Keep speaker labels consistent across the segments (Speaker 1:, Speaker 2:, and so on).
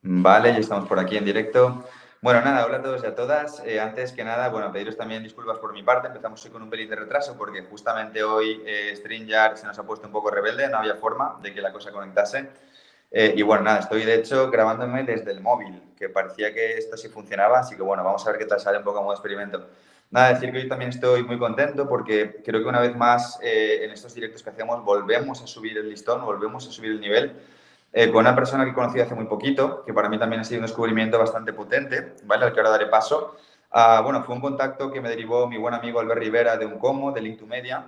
Speaker 1: Vale, ya estamos por aquí en directo. Bueno, nada, hola a todos y a todas. Antes que nada, bueno, pediros también disculpas por mi parte. Empezamos hoy con un pelín de retraso porque justamente hoy StreamYard se nos ha puesto un poco rebelde, no había forma de que la cosa conectase. Y bueno, nada, estoy de hecho grabándome desde el móvil, que parecía que esto sí funcionaba, así que bueno, vamos a ver qué tal sale un poco a modo experimento. Nada, decir que hoy también estoy muy contento porque creo que una vez más en estos directos que hacemos volvemos a subir el listón, volvemos a subir el nivel con una persona que conocí hace muy poquito, que para mí también ha sido un descubrimiento bastante potente, ¿vale? Al que ahora daré paso. Bueno, fue un contacto que me derivó mi buen amigo Albert Rivera de Uncomo, de Link2Media,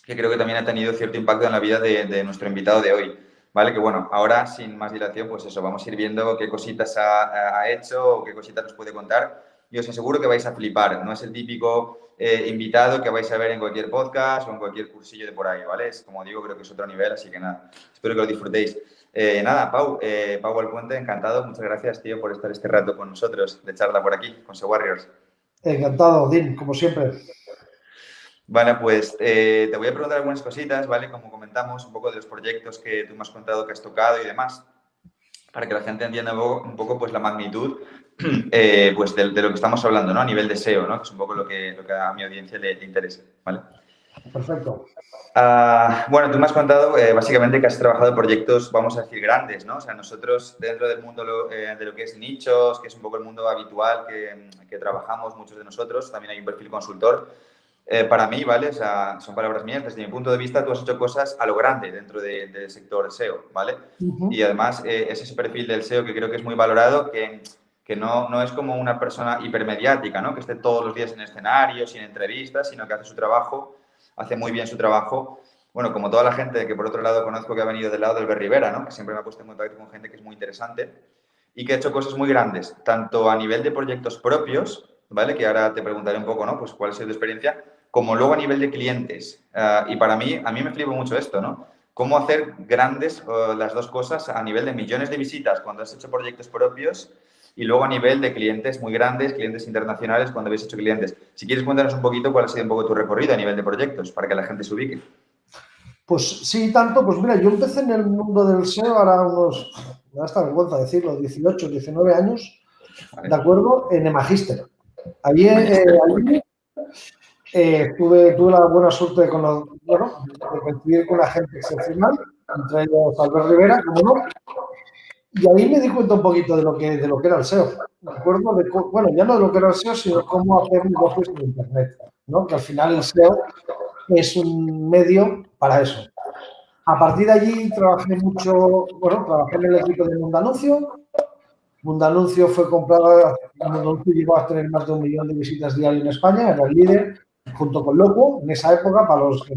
Speaker 1: que creo que también ha tenido cierto impacto en la vida de nuestro invitado de hoy. ¿Vale? Que bueno, ahora sin más dilación, pues eso, vamos a ir viendo qué cositas ha hecho o qué cositas nos puede contar. Y os aseguro que vais a flipar. No es el típico invitado que vais a ver en cualquier podcast o en cualquier cursillo de por ahí, ¿vale? Es, como digo, creo que es otro nivel, así que nada, espero que lo disfrutéis. Nada, Pau Alpuente, encantado. Muchas gracias, tío, por estar este rato con nosotros de charla por aquí, con Warriors.
Speaker 2: Encantado, Dean, como siempre.
Speaker 1: Vale, pues te voy a preguntar algunas cositas, ¿vale? Como comentamos, un poco de los proyectos que tú me has contado que has tocado y demás, para que la gente entienda un poco pues, la magnitud pues, de lo que estamos hablando, ¿no? A nivel de SEO, ¿no? Que es un poco lo que a mi audiencia le interesa, ¿vale?
Speaker 2: Perfecto.
Speaker 1: Bueno, tú me has contado básicamente que has trabajado en proyectos, vamos a decir, grandes, ¿no? O sea, nosotros dentro del mundo de lo que es nichos, que es un poco el mundo habitual que trabajamos muchos de nosotros, también hay un perfil consultor. Para mí, ¿vale? O sea, son palabras mías, desde mi punto de vista, tú has hecho cosas a lo grande dentro del sector SEO, ¿vale? Y además es ese perfil del SEO que creo que es muy valorado, que no es como una persona hipermediática, ¿no? Que esté todos los días en escenarios, sin entrevistas, sino que hace su trabajo, hace muy bien su trabajo. Bueno, como toda la gente que por otro lado conozco que ha venido del lado del Albert Rivera, ¿no? Que siempre me ha puesto en contacto con gente que es muy interesante y que ha hecho cosas muy grandes, tanto a nivel de proyectos propios, ¿vale? Que ahora te preguntaré un poco, ¿no? Pues cuál ha sido tu experiencia, como luego a nivel de clientes. Y para mí, a mí me flipa mucho esto, ¿no? Cómo hacer grandes las dos cosas a nivel de millones de visitas cuando has hecho proyectos propios y luego a nivel de clientes muy grandes, clientes internacionales cuando habéis hecho clientes. Si quieres cuéntanos un poquito cuál ha sido un poco tu recorrido a nivel de proyectos para que la gente se ubique.
Speaker 2: Pues sí, tanto, pues mira, yo empecé en el mundo del SEO ahora unos, me da esta vergüenza decirlo, 18, 19 años,
Speaker 1: ¿Vale?
Speaker 2: ¿de acuerdo? En Emagister. Allí,
Speaker 1: Magister.
Speaker 2: tuve la buena suerte de, de coincidir con una gente excepcional, entre ellos Albert Rivera, como no, y ahí me di cuenta un poquito de lo que era el SEO, ¿de acuerdo? Bueno, ya no de lo que era el SEO, sino cómo hacer negocios en Internet, ¿no? Que al final el SEO es un medio para eso. A partir de allí trabajé mucho, bueno, trabajé en el equipo de Mundanuncio. Mundanuncio fue comprada, Mundanuncio llegó a tener más de 1 millón de visitas diarias en España, era el líder, junto con Loco, en esa época, para los que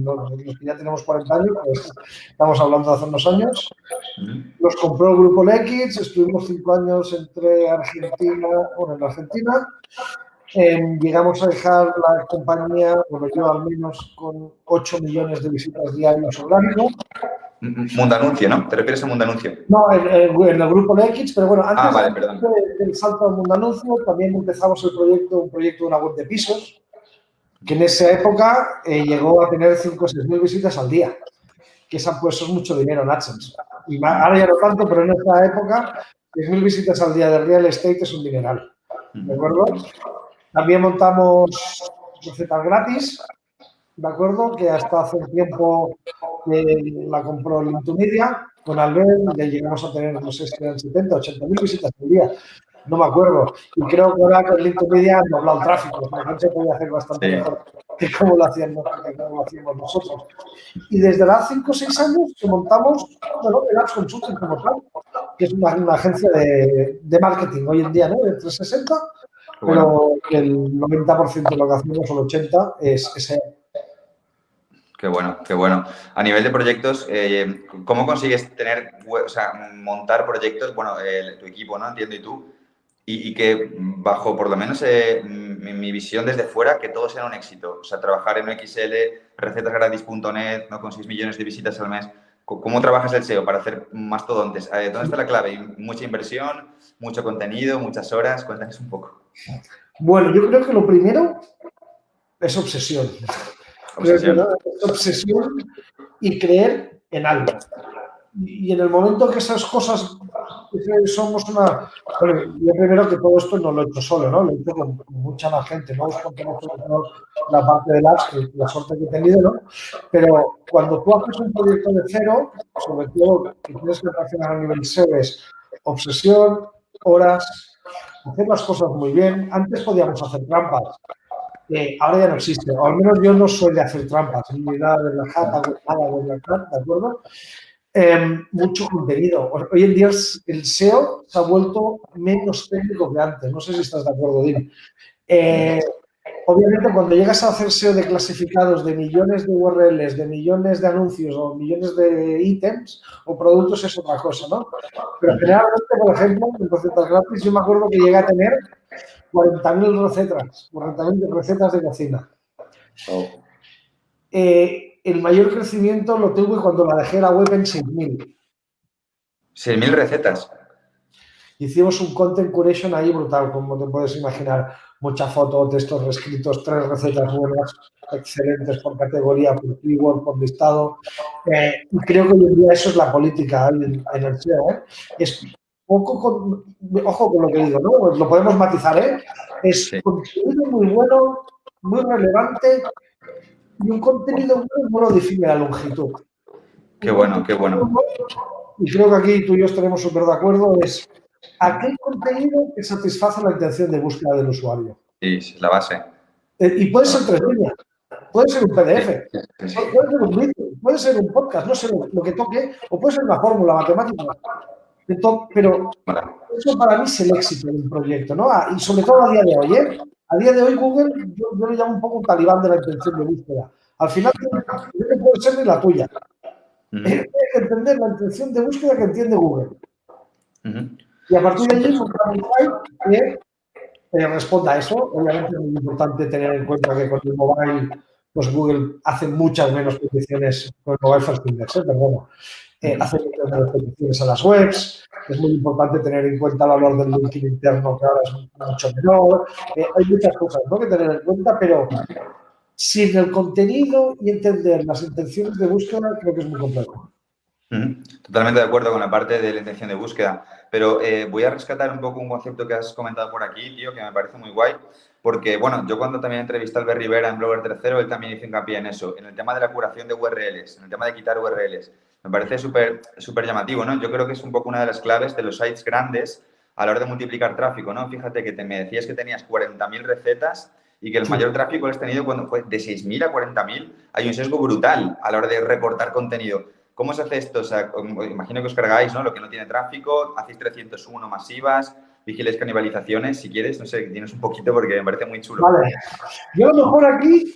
Speaker 2: ya tenemos 40 años, pues estamos hablando de hace unos años. Los compró el grupo Lekic, estuvimos 5 años entre Argentina, bueno, en Argentina. Llegamos a dejar la compañía, bueno, yo al menos con 8 millones de visitas diarias orgánico.
Speaker 1: Mundanuncio, ¿no? ¿Te refieres a Mundanuncio?
Speaker 2: No, en el grupo Lekic, pero bueno, antes
Speaker 1: vale, perdón.
Speaker 2: del salto al Mundanuncio también empezamos un proyecto de una web de pisos, que en esa época llegó a tener 5 o 6 mil visitas al día, que eso es mucho dinero en AdSense. Y ahora ya no tanto, pero en esa época 6.000 visitas al día de real estate es un dineral, ¿de acuerdo? También montamos recetas gratis, ¿de acuerdo? Que hasta hace un tiempo la compró Link2Media, con Albert le llegamos a tener, no sé si eran 70, 80 mil visitas al día, no me acuerdo. Y creo que ahora con Link2Media han doblado el tráfico, o sea, que se podía hacer bastante mejor que como lo hacíamos nosotros. Y desde hace 5 o 6 años que montamos, bueno, el Ads Consulting como tal, que es una agencia de marketing hoy en día, ¿no? De 360, pero que el 90% de lo que hacemos, o el 80%, es SEO.
Speaker 1: Qué bueno, qué bueno. A nivel de proyectos, ¿cómo consigues montar proyectos, bueno, tu equipo, ¿no? Entiendo, y tú, y que bajo, por lo menos mi visión desde fuera, que todo sea un éxito. O sea, trabajar en XL, recetasgratis.net, ¿no? Con 6 millones de visitas al mes. ¿Cómo trabajas el SEO para hacer mastodontes? ¿Dónde está la clave? ¿Mucha inversión, mucho contenido, muchas horas? Cuéntanos un poco.
Speaker 2: Bueno, yo creo que lo primero es obsesión.
Speaker 1: Obsesión.
Speaker 2: Creo que es obsesión y creer en algo. y en el momento que esas cosas, somos una... Bueno, yo primero que todo esto no lo he hecho solo, ¿no? Lo he hecho con mucha más gente, no os contamos la parte de labs, que la suerte que he tenido, ¿no? Pero cuando tú haces un proyecto de cero, sobre todo que tienes que reaccionar a nivel SEO, es obsesión, horas, hacer las cosas muy bien. Antes podíamos hacer trampas, ahora ya no existe, o al menos yo no soy de hacer trampas, ni nada de la jata, nada de la jata, ¿de acuerdo? Mucho contenido. Hoy en día el SEO se ha vuelto menos técnico que antes. No sé si estás de acuerdo, Dim. Obviamente, cuando llegas a hacer SEO de clasificados de millones de URLs, de millones de anuncios o millones de ítems o productos es otra cosa, ¿no? Pero generalmente, por ejemplo, en recetas gratis, yo me acuerdo que llegué a tener 40.000 recetas de cocina.
Speaker 1: Oh.
Speaker 2: El mayor crecimiento lo tuve cuando la dejé la web en 6.000.
Speaker 1: 6.000 recetas.
Speaker 2: Hicimos un content curation ahí brutal, como te puedes imaginar. Mucha foto, textos reescritos, 3 recetas buenas, excelentes por categoría, por keyword, por listado. Y creo que hoy en día eso es la política en el SEO. Es poco ojo con lo que digo, ¿no? Pues lo podemos matizar, ¿eh? Es contenido muy bueno, muy relevante, y un contenido bueno no lo define la longitud.
Speaker 1: Qué bueno, qué bueno.
Speaker 2: Y creo que aquí tú y yo estaremos súper de acuerdo, es aquel contenido que satisface la intención de búsqueda del usuario.
Speaker 1: Sí, es la base.
Speaker 2: Y puede ser 3 líneas, puede ser un PDF, puede ser un vídeo, puede ser un podcast, no sé lo que toque, o puede ser una fórmula matemática. Pero eso para mí es el éxito de un proyecto, ¿no? Y sobre todo a día de hoy, ¿eh? A día de hoy Google, yo le llamo un poco un talibán de la intención de búsqueda. Al final, no puede ser ni la tuya. Tienes que entender la intención de búsqueda que entiende Google. Y a partir de allí, montar un site que responda a eso. Obviamente es muy importante tener en cuenta que con el mobile, pues Google hace muchas menos peticiones con el Mobile First Index, pero bueno, hace muchas menos peticiones a las webs. Es muy importante tener en cuenta el valor del linking interno, que ahora es mucho menor. Hay muchas cosas, ¿no?, que tener en cuenta, pero sin el contenido y entender las intenciones de búsqueda, creo que es muy complejo.
Speaker 1: Totalmente de acuerdo con la parte de la intención de búsqueda, pero voy a rescatar un poco un concepto que has comentado por aquí, tío, que me parece muy guay, porque, bueno, yo cuando también entrevisté a Albert Rivera en Blogger Tercero, él también hizo hincapié en eso, en el tema de la curación de URLs, en el tema de quitar URLs. Me parece súper llamativo, ¿no? Yo creo que es un poco una de las claves de los sites grandes a la hora de multiplicar tráfico, ¿no? Fíjate que me decías que tenías 40.000 recetas y que el mayor tráfico lo has tenido cuando fue de 6.000 a 40.000. Hay un sesgo brutal a la hora de reportar contenido. ¿Cómo se hace esto? O sea, imagino que os cargáis, ¿no?, lo que no tiene tráfico, hacéis 301 masivas, vigiláis canibalizaciones, si quieres, no sé, tienes un poquito porque me parece muy chulo.
Speaker 2: Vale. Yo a lo mejor aquí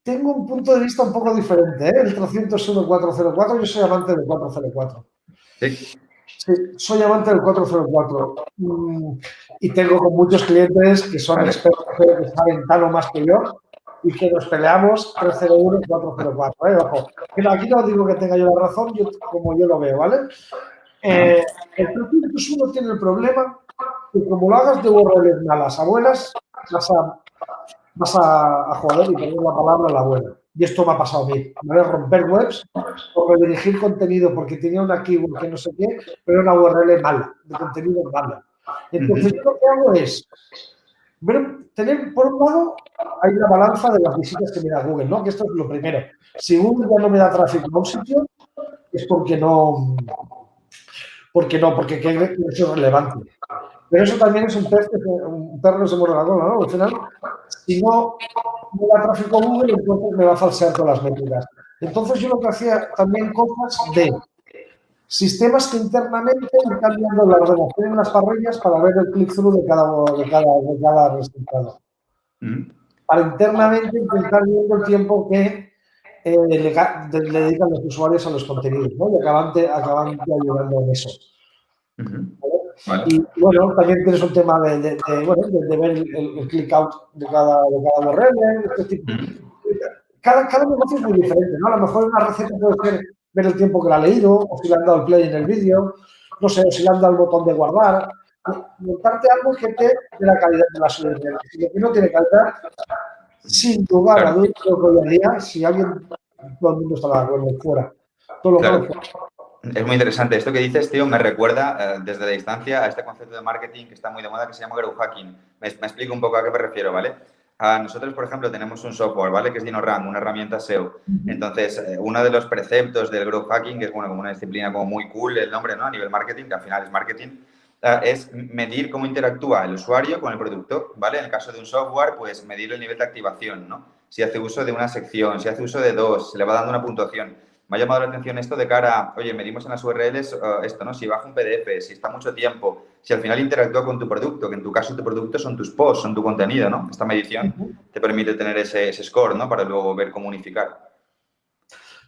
Speaker 2: tengo un punto de vista un poco diferente, ¿eh? El 301 404, yo soy amante del 404.
Speaker 1: Sí.
Speaker 2: Sí, soy amante del 404. Y tengo con muchos clientes que son expertos, que saben tan o más que yo, y que nos peleamos 301 y 404. Ojo, pero aquí no digo que tenga yo la razón, como yo lo veo, ¿vale? El 301 tiene el problema que como lo hagas de URLs malas a buenas, vas a joder y poner la palabra a la buena. Y esto me ha pasado a mí. Me voy a romper webs o redirigir contenido porque tenía una keyword que no sé qué, pero una URL mala, de contenido mala. Entonces, yo lo que hago es tener, por un lado, hay una balanza de las visitas que me da Google, ¿no? Que esto es lo primero. Si Google ya no me da tráfico a un sitio, es porque eso es relevante. Pero eso también es un perro que se muerde la cola, ¿no? Al final, si no me da tráfico Google, entonces me va a falsear todas las métricas. Entonces yo lo que hacía también cosas de sistemas que internamente ir cambiando la ordenación en las parrillas para ver el click-through de cada resultado. Para internamente intentar viendo el tiempo que le dedican los usuarios a los contenidos, ¿no? Y acaban ayudando en eso. Vale. Y bueno, también tienes un tema de ver el click-out de cada URL. Este tipo. Cada negocio es muy diferente, ¿no? A lo mejor una receta puede ser ver el tiempo que la ha leído, o si le han dado el play en el vídeo, no sé, o si le han dado el botón de guardar. Montarte algo que te dé la calidad de la solución. Si lo que no tiene calidad, sin lugar a dudas, creo que hoy en día, si alguien, todo el mundo está de acuerdo, fuera. Todo lo malo fuera.
Speaker 1: Es muy interesante. Esto que dices, tío, me recuerda desde la distancia a este concepto de marketing que está muy de moda que se llama growth hacking. Me explico un poco a qué me refiero, ¿vale? Nosotros, por ejemplo, tenemos un software, ¿vale? Que es DinoRank, una herramienta SEO. Entonces, uno de los preceptos del growth hacking, que es, bueno, como una disciplina como muy cool el nombre, ¿no? A nivel marketing, que al final es marketing, es medir cómo interactúa el usuario con el producto, ¿vale? En el caso de un software, pues medir el nivel de activación, ¿no? Si hace uso de una sección, si hace uso de dos, se le va dando una puntuación. Me ha llamado la atención esto de cara a, oye, medimos en las URLs esto, ¿no? Si baja un PDF, si está mucho tiempo, si al final interactúa con tu producto, que en tu caso tu producto son tus posts, son tu contenido, ¿no? Esta medición te permite tener ese score, ¿no? Para luego ver cómo unificar.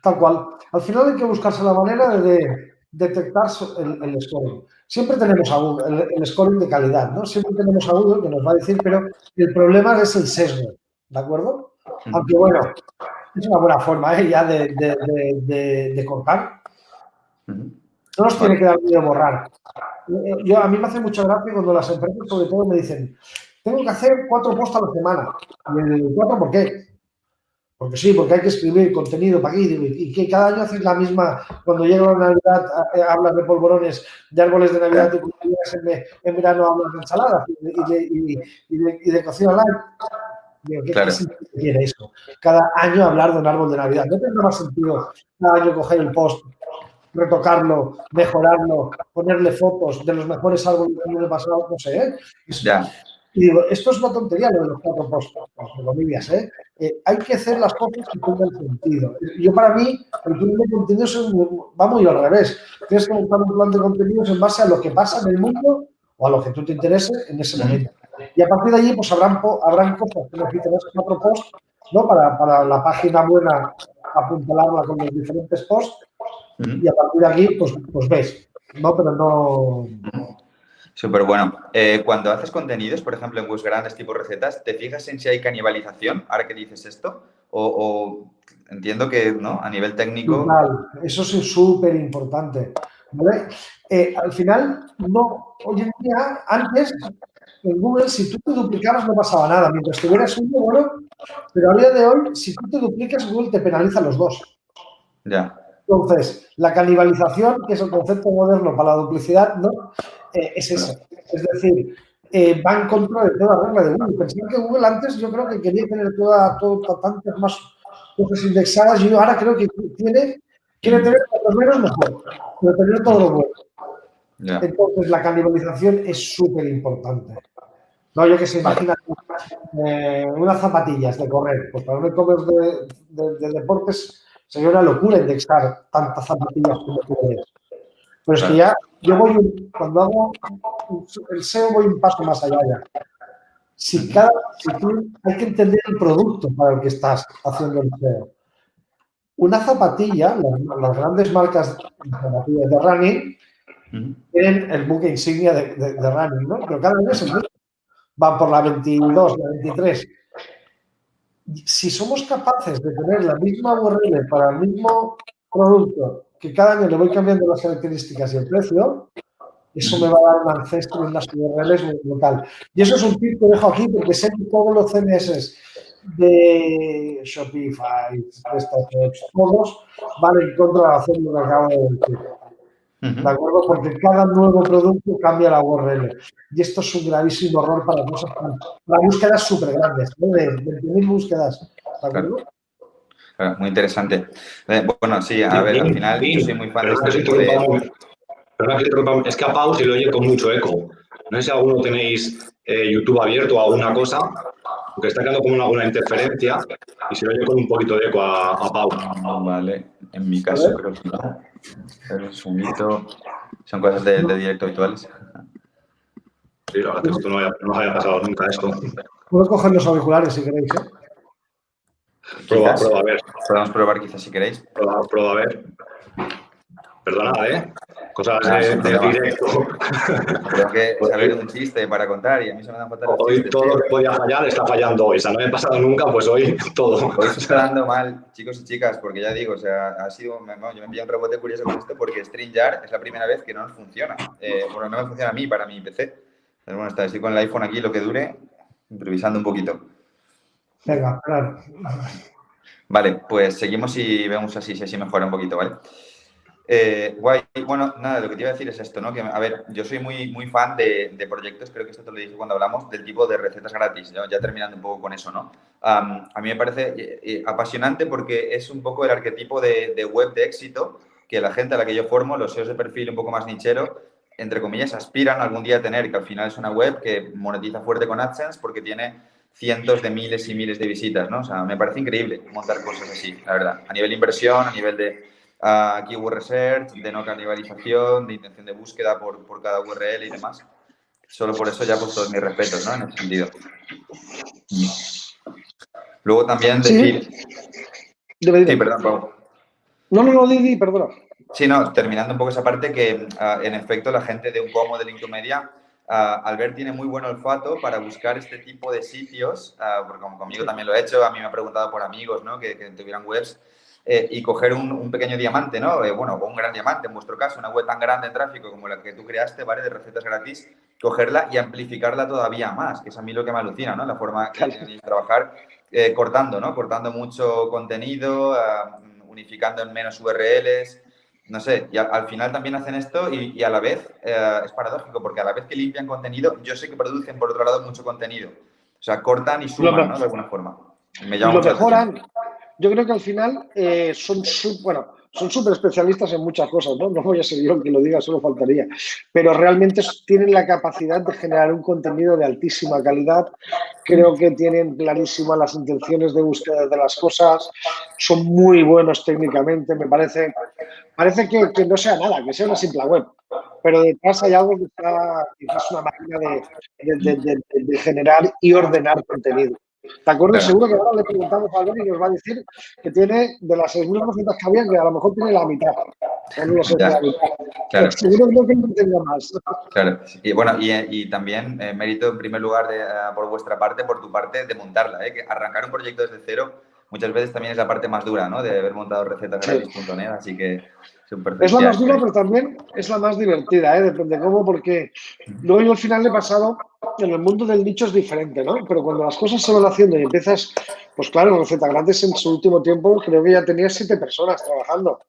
Speaker 2: Tal cual. Al final hay que buscarse la manera de detectar el scoring. Siempre tenemos a Google, el scoring de calidad, ¿no? Siempre tenemos a Google que nos va a decir, pero el problema es el sesgo, ¿de acuerdo? Aunque bueno, es una buena forma ya de cortar. No nos tiene que dar miedo borrar. A mí me hace mucha gracia cuando las empresas, sobre todo, me dicen, tengo que hacer 4 posts a la semana. ¿Y 4 por qué? Porque sí, porque hay que escribir contenido para aquí. Y que cada año haces la misma. Cuando llega la Navidad, hablas de polvorones, de árboles de Navidad, y cuando llegas en verano hablas de ensaladas y de cocina light. Digo, ¿qué sentido tiene eso? Cada año hablar de un árbol de Navidad. No tendrá más sentido cada año coger el post, retocarlo, mejorarlo, ponerle fotos de los mejores árboles del año pasado, no sé, ¿eh? Y digo, esto es una tontería lo de los 4 posts, entre comillas, ¿eh? Hay que hacer las cosas que tengan sentido. Yo, para mí, el plan de contenidos va muy al revés. Tienes que montar un plan de contenidos en base a lo que pasa en el mundo o a lo que tú te interese en ese momento. Y a partir de allí, pues habrán cosas que necesitarás 4 posts, ¿no? Para la página buena, apuntalarla con los diferentes posts. Y a partir de aquí, pues ves, ¿no? Pero no...
Speaker 1: Súper bueno. Cuando haces contenidos, por ejemplo, en webs grandes tipo recetas, ¿te fijas en si hay canibalización, ahora que dices esto? O entiendo que, ¿no? A nivel técnico...
Speaker 2: Total. Eso es súper importante, ¿vale? Al final, no, hoy en día, antes, en Google, si tú te duplicabas no pasaba nada. Mientras tuvieras uno, bueno, pero a día de hoy, si tú te duplicas, Google te penaliza los dos.
Speaker 1: Ya.
Speaker 2: Entonces, la canibalización, que es el concepto moderno para la duplicidad, ¿no? Es esa. Es decir, va en contra de toda regla de Google. Pensaba que Google antes yo creo que quería tener tantas más cosas indexadas y ahora creo que quiere tener lo menos mejor, pero tener todo lo bueno.
Speaker 1: Yeah.
Speaker 2: Entonces, la canibalización es súper importante. No, yo que sé, imagina unas zapatillas de correr. Pues para un e-commerce de deportes sería una locura indexar tantas zapatillas como tú ves. Pero es que ya, cuando hago el SEO voy un paso más allá ya. Si tú hay que entender el producto para el que estás haciendo el SEO. Una zapatilla, las grandes marcas de zapatillas de running, tienen el buque insignia de running, ¿no? Pero cada vez van por la 22, la 23. Si somos capaces de tener la misma URL para el mismo producto, que cada año le voy cambiando las características y el precio, eso me va a dar un ancestro en las URLs local. Y eso es un tip que dejo aquí porque sé que todos los CMS de Shopify, todos van en contra de hacer lo que acabo de decir. ¿De acuerdo? Porque cada nuevo producto cambia la URL. Y esto es un gravísimo error para cosas, para búsquedas súper grandes, ¿no? De 20.000 búsquedas. ¿De acuerdo?
Speaker 1: Claro, muy interesante. Bueno, sí, a ver, al final yo soy muy fan de este tipo de...
Speaker 3: Es que a Pau se le oye con mucho eco. No sé si alguno tenéis YouTube abierto o alguna cosa, porque está quedando como alguna interferencia y se le oye con un poquito de eco a Pau.
Speaker 1: Vale, en mi caso creo que no. Pero es un mito. Son cosas de directo habituales.
Speaker 3: Sí, la verdad es que esto no nos había pasado nunca esto.
Speaker 2: Puedo coger los auriculares si queréis, ¿eh?
Speaker 3: Prueba a ver.
Speaker 1: Podemos probar quizás si queréis.
Speaker 3: Prueba a ver. Perdonad, ¿eh? Cosas de directo.
Speaker 1: Creo que saber un chiste para contar y a mí se me dan fatal los
Speaker 3: hoy
Speaker 1: chistes.
Speaker 3: Todo lo que podía fallar está fallando hoy. O sea, no me ha pasado nunca, pues hoy todo.
Speaker 1: Hoy se está dando mal, chicos y chicas, porque ya digo, o sea, ha sido... yo me pillé un rebote curioso con esto porque StreamYard es la primera vez que no nos funciona. Bueno, no me funciona a mí, para mi PC. Pero bueno, estoy con el iPhone aquí, lo que dure, improvisando un poquito.
Speaker 2: Venga, claro.
Speaker 1: Vale, pues seguimos y vemos si así mejora un poquito, ¿vale? Guay. Bueno, nada, lo que te iba a decir es esto, ¿no? Que, a ver, yo soy muy fan de proyectos, creo que esto te lo dije cuando hablamos, del tipo de recetas gratis, ¿no? Ya terminando un poco con eso, ¿no? A mí me parece apasionante porque es un poco el arquetipo de web de éxito que la gente a la que yo formo, los SEOs de perfil un poco más nichero, entre comillas, aspiran algún día a tener, que al final es una web que monetiza fuerte con AdSense porque tiene cientos de miles y miles de visitas, ¿no? O sea, me parece increíble montar cosas así, la verdad. A nivel de inversión, a nivel de keyword research, de no canibalización, de intención de búsqueda por cada URL y demás. Solo por eso ya pues todos mis respetos, ¿no? En ese sentido. Luego también decir... Sí, perdón, Pau.
Speaker 2: No, Didi, perdona.
Speaker 1: Sí, no, terminando un poco esa parte que, en efecto, la gente de Uncom o de Linkomedia, Albert tiene muy buen olfato para buscar este tipo de sitios, porque como conmigo también lo he hecho, a mí me ha preguntado por amigos, ¿no? Que tuvieran webs, y coger un pequeño diamante, ¿no? Bueno, o un gran diamante, en vuestro caso, una web tan grande en tráfico como la que tú creaste, ¿vale? De recetas gratis, cogerla y amplificarla todavía más, que es a mí lo que me alucina, ¿no? La forma que tenéis de trabajar, cortando, ¿no? Cortando mucho contenido, unificando en menos URLs. No sé, y al final también hacen esto y a la vez es paradójico, porque a la vez que limpian contenido, yo sé que producen, por otro lado, mucho contenido. O sea, cortan y suman, ¿no? De alguna forma. Me llama
Speaker 2: Lo
Speaker 1: mucho la atención.
Speaker 2: mejoran. Yo creo que al final son súper especialistas en muchas cosas, ¿no? No voy a ser yo el que lo diga, solo faltaría. Pero realmente tienen la capacidad de generar un contenido de altísima calidad. Creo que tienen clarísimas las intenciones de búsqueda de las cosas. Son muy buenos técnicamente. Me parece que no sea nada, que sea una simple web. Pero detrás hay algo que es una máquina de generar y ordenar contenido. ¿De acuerdo? Claro. Seguro que ahora le preguntamos a Albert y nos va a decir que tiene, de las 6.000 recetas que había, que a lo mejor tiene la mitad. No sé, la mitad. Claro. Seguro que no tenga más.
Speaker 1: Claro. Y bueno, y también mérito en primer lugar por vuestra parte, por tu parte, de montarla. Que arrancar un proyecto desde cero muchas veces también es la parte más dura, ¿no? De haber montado recetasgratis.net, así que
Speaker 2: es la más dura, pero también es la más divertida, depende cómo, porque luego yo al final he pasado, en el mundo del nicho es diferente, ¿no? Pero cuando las cosas se van haciendo y empiezas, pues claro, Recetas Grandes en su último tiempo creo que ya tenía 7 personas trabajando.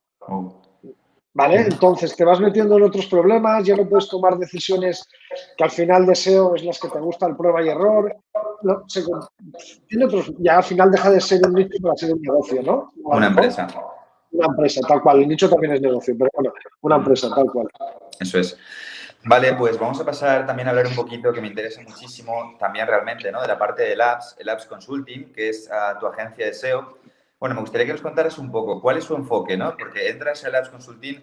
Speaker 2: ¿Vale? Entonces te vas metiendo en otros problemas, ya no puedes tomar decisiones que al final de SEO es las que te gusta el prueba y error. No, tiene otros, ya al final deja de ser un nicho para ser un negocio, ¿no?
Speaker 1: Una empresa.
Speaker 2: Una empresa, tal cual. El nicho también es negocio, pero bueno, una empresa, tal cual.
Speaker 1: Eso es. Vale, pues vamos a pasar también a hablar un poquito, que me interesa muchísimo también realmente, ¿no? De la parte del Apps, el Apps Consulting, que es tu agencia de SEO. Bueno, me gustaría que nos contaras un poco cuál es su enfoque, ¿no? Porque entras al Apps Consulting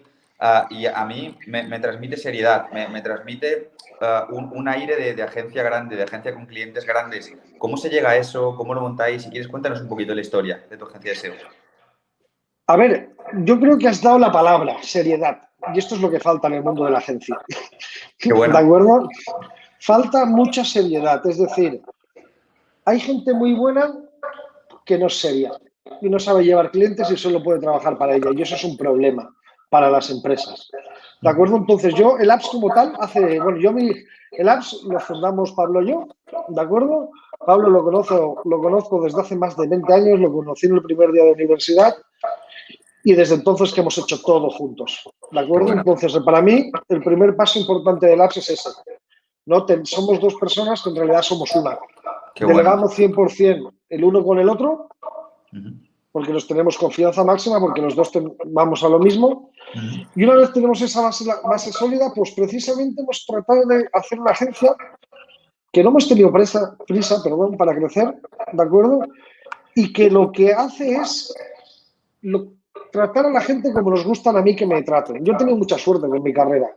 Speaker 1: y a mí me transmite seriedad, me transmite un aire de agencia grande, de agencia con clientes grandes. ¿Cómo se llega a eso? ¿Cómo lo montáis? Si quieres, cuéntanos un poquito la historia de tu agencia de SEO.
Speaker 2: A ver, yo creo que has dado la palabra, seriedad. Y esto es lo que falta en el mundo de la agencia.
Speaker 1: Qué bueno.
Speaker 2: ¿De acuerdo? Falta mucha seriedad. Es decir, hay gente muy buena que no es seria y no sabe llevar clientes y solo puede trabajar para ella. Y eso es un problema para las empresas. ¿De acuerdo? Entonces, yo, el Apps como tal, el Apps lo fundamos Pablo y yo, ¿de acuerdo? Pablo lo conozco desde hace más de 20 años, lo conocí en el primer día de universidad. Y desde entonces que hemos hecho todo juntos, ¿de acuerdo? Bueno. Entonces, para mí, el primer paso importante del Apps es ese. ¿No? Somos 2 personas que en realidad somos una. Delegamos 100% el uno con el otro, porque nos tenemos confianza máxima, porque los dos vamos a lo mismo. Y una vez tenemos esa base sólida, pues precisamente hemos tratado de hacer una agencia que no hemos tenido prisa, para crecer, ¿de acuerdo? Y que lo que hace es tratar a la gente como nos gustan a mí que me traten. Yo he tenido mucha suerte en mi carrera.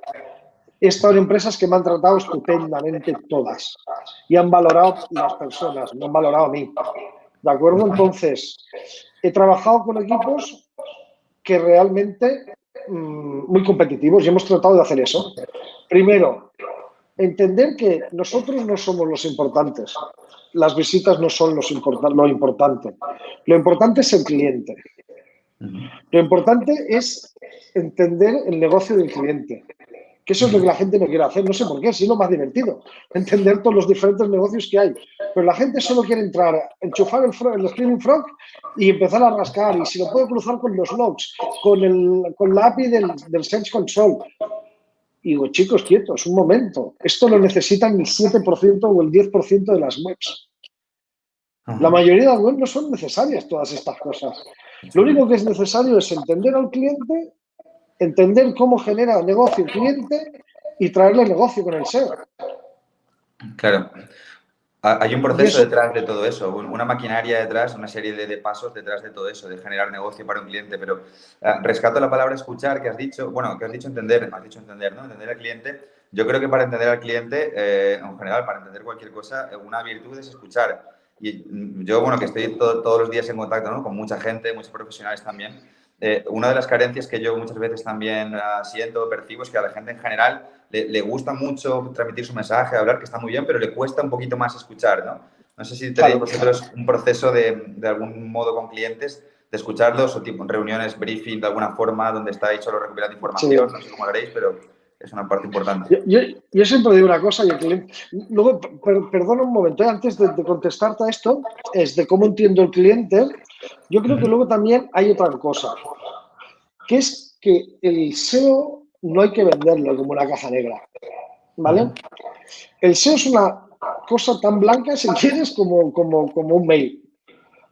Speaker 2: He estado en empresas que me han tratado estupendamente todas y han valorado las personas, me han valorado a mí. ¿De acuerdo? Entonces, he trabajado con equipos que realmente muy competitivos y hemos tratado de hacer eso. Primero, entender que nosotros no somos los importantes. Las visitas no son lo importante. Lo importante es el cliente. Lo importante es entender el negocio del cliente, Que eso es lo que la gente no quiere hacer, no sé por qué, es lo más divertido, entender todos los diferentes negocios que hay. Pero la gente solo quiere entrar, enchufar el Screaming Frog y empezar a rascar, y si lo puede cruzar con los logs, con la API del Search Console. Y digo, chicos, quietos, un momento, esto lo necesitan el 7% o el 10% de las webs. La mayoría de las webs no son necesarias todas estas cosas. Lo único que es necesario es entender al cliente, entender cómo genera negocio el cliente y traerle negocio con el SEO.
Speaker 1: Claro. Hay un proceso detrás de todo eso, una maquinaria detrás, una serie de pasos detrás de todo eso, de generar negocio para un cliente, pero rescato la palabra escuchar que has dicho, bueno, que has dicho entender, ¿no? Entender al cliente. Yo creo que para entender al cliente, en general, para entender cualquier cosa, una virtud es escuchar. Y yo, bueno, que estoy todos los días en contacto, ¿no?, con mucha gente, muchos profesionales también, una de las carencias que yo muchas veces también siento, percibo, es que a la gente en general le gusta mucho transmitir su mensaje, hablar, que está muy bien, pero le cuesta un poquito más escuchar, ¿no? No sé si tenéis vosotros un proceso de algún modo con clientes, de escucharlos, o tipo en reuniones, briefing, de alguna forma, donde estáis solo recopilando información, sí. No sé cómo lo haréis, pero es una parte importante.
Speaker 2: Yo siempre digo una cosa, y el cliente... Luego, perdona un momento, antes de contestarte a esto, es de cómo entiendo el cliente. Yo creo que luego también hay otra cosa, que es que el SEO no hay que venderlo como una caja negra, ¿vale? El SEO es una cosa tan blanca, si quieres, como un mail.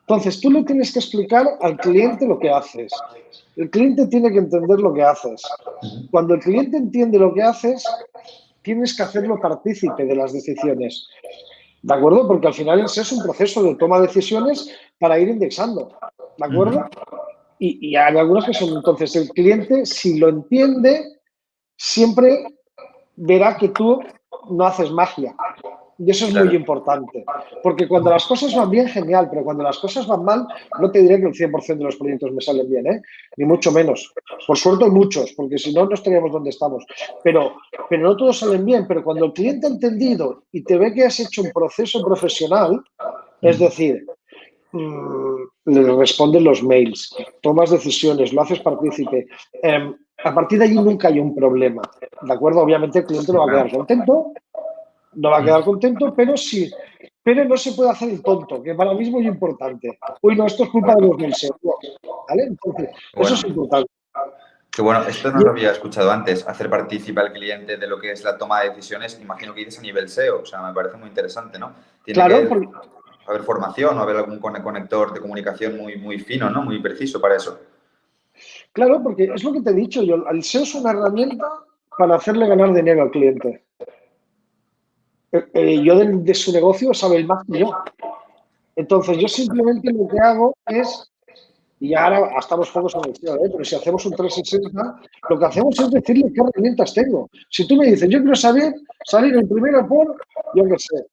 Speaker 2: Entonces, tú le tienes que explicar al cliente lo que haces. El cliente tiene que entender lo que haces. Cuando el cliente entiende lo que haces, tienes que hacerlo partícipe de las decisiones. ¿De acuerdo? Porque al final el SEO es un proceso de toma de decisiones para ir indexando. ¿De acuerdo? Y hay algunas que son, entonces, el cliente, si lo entiende, siempre verá que tú no haces magia. Y eso es muy importante. Porque cuando las cosas van bien, genial, pero cuando las cosas van mal, no te diré que el 100% de los proyectos me salen bien, ¿eh? Ni mucho menos. Por suerte hay muchos, porque si no, no estaríamos donde estamos. Pero no todos salen bien. Pero cuando el cliente ha entendido y te ve que has hecho un proceso profesional, es decir, le responden los mails, tomas decisiones, lo haces partícipe. A partir de allí nunca hay un problema, ¿de acuerdo? Obviamente el cliente no va a quedar contento, pero sí, pero no se puede hacer el tonto, que para mí es muy importante. Uy, no, esto es culpa de los del SEO, ¿vale? Entonces, eso es importante.
Speaker 1: Que bueno, esto no lo había escuchado antes, hacer partícipe al cliente de lo que es la toma de decisiones, imagino que dices a nivel SEO, o sea, me parece muy interesante, ¿no? Tiene que haber formación o haber algún conector de comunicación muy fino, ¿no? Muy preciso para eso.
Speaker 2: Claro, porque es lo que te he dicho yo, el SEO es una herramienta para hacerle ganar dinero al cliente. Yo de su negocio sabe el más que yo. Entonces, yo simplemente lo que hago es, y ahora estamos focos en el SEO, pero si hacemos un 360, lo que hacemos es decirle qué herramientas tengo. Si tú me dices, yo quiero salir el primero por, yo qué sé,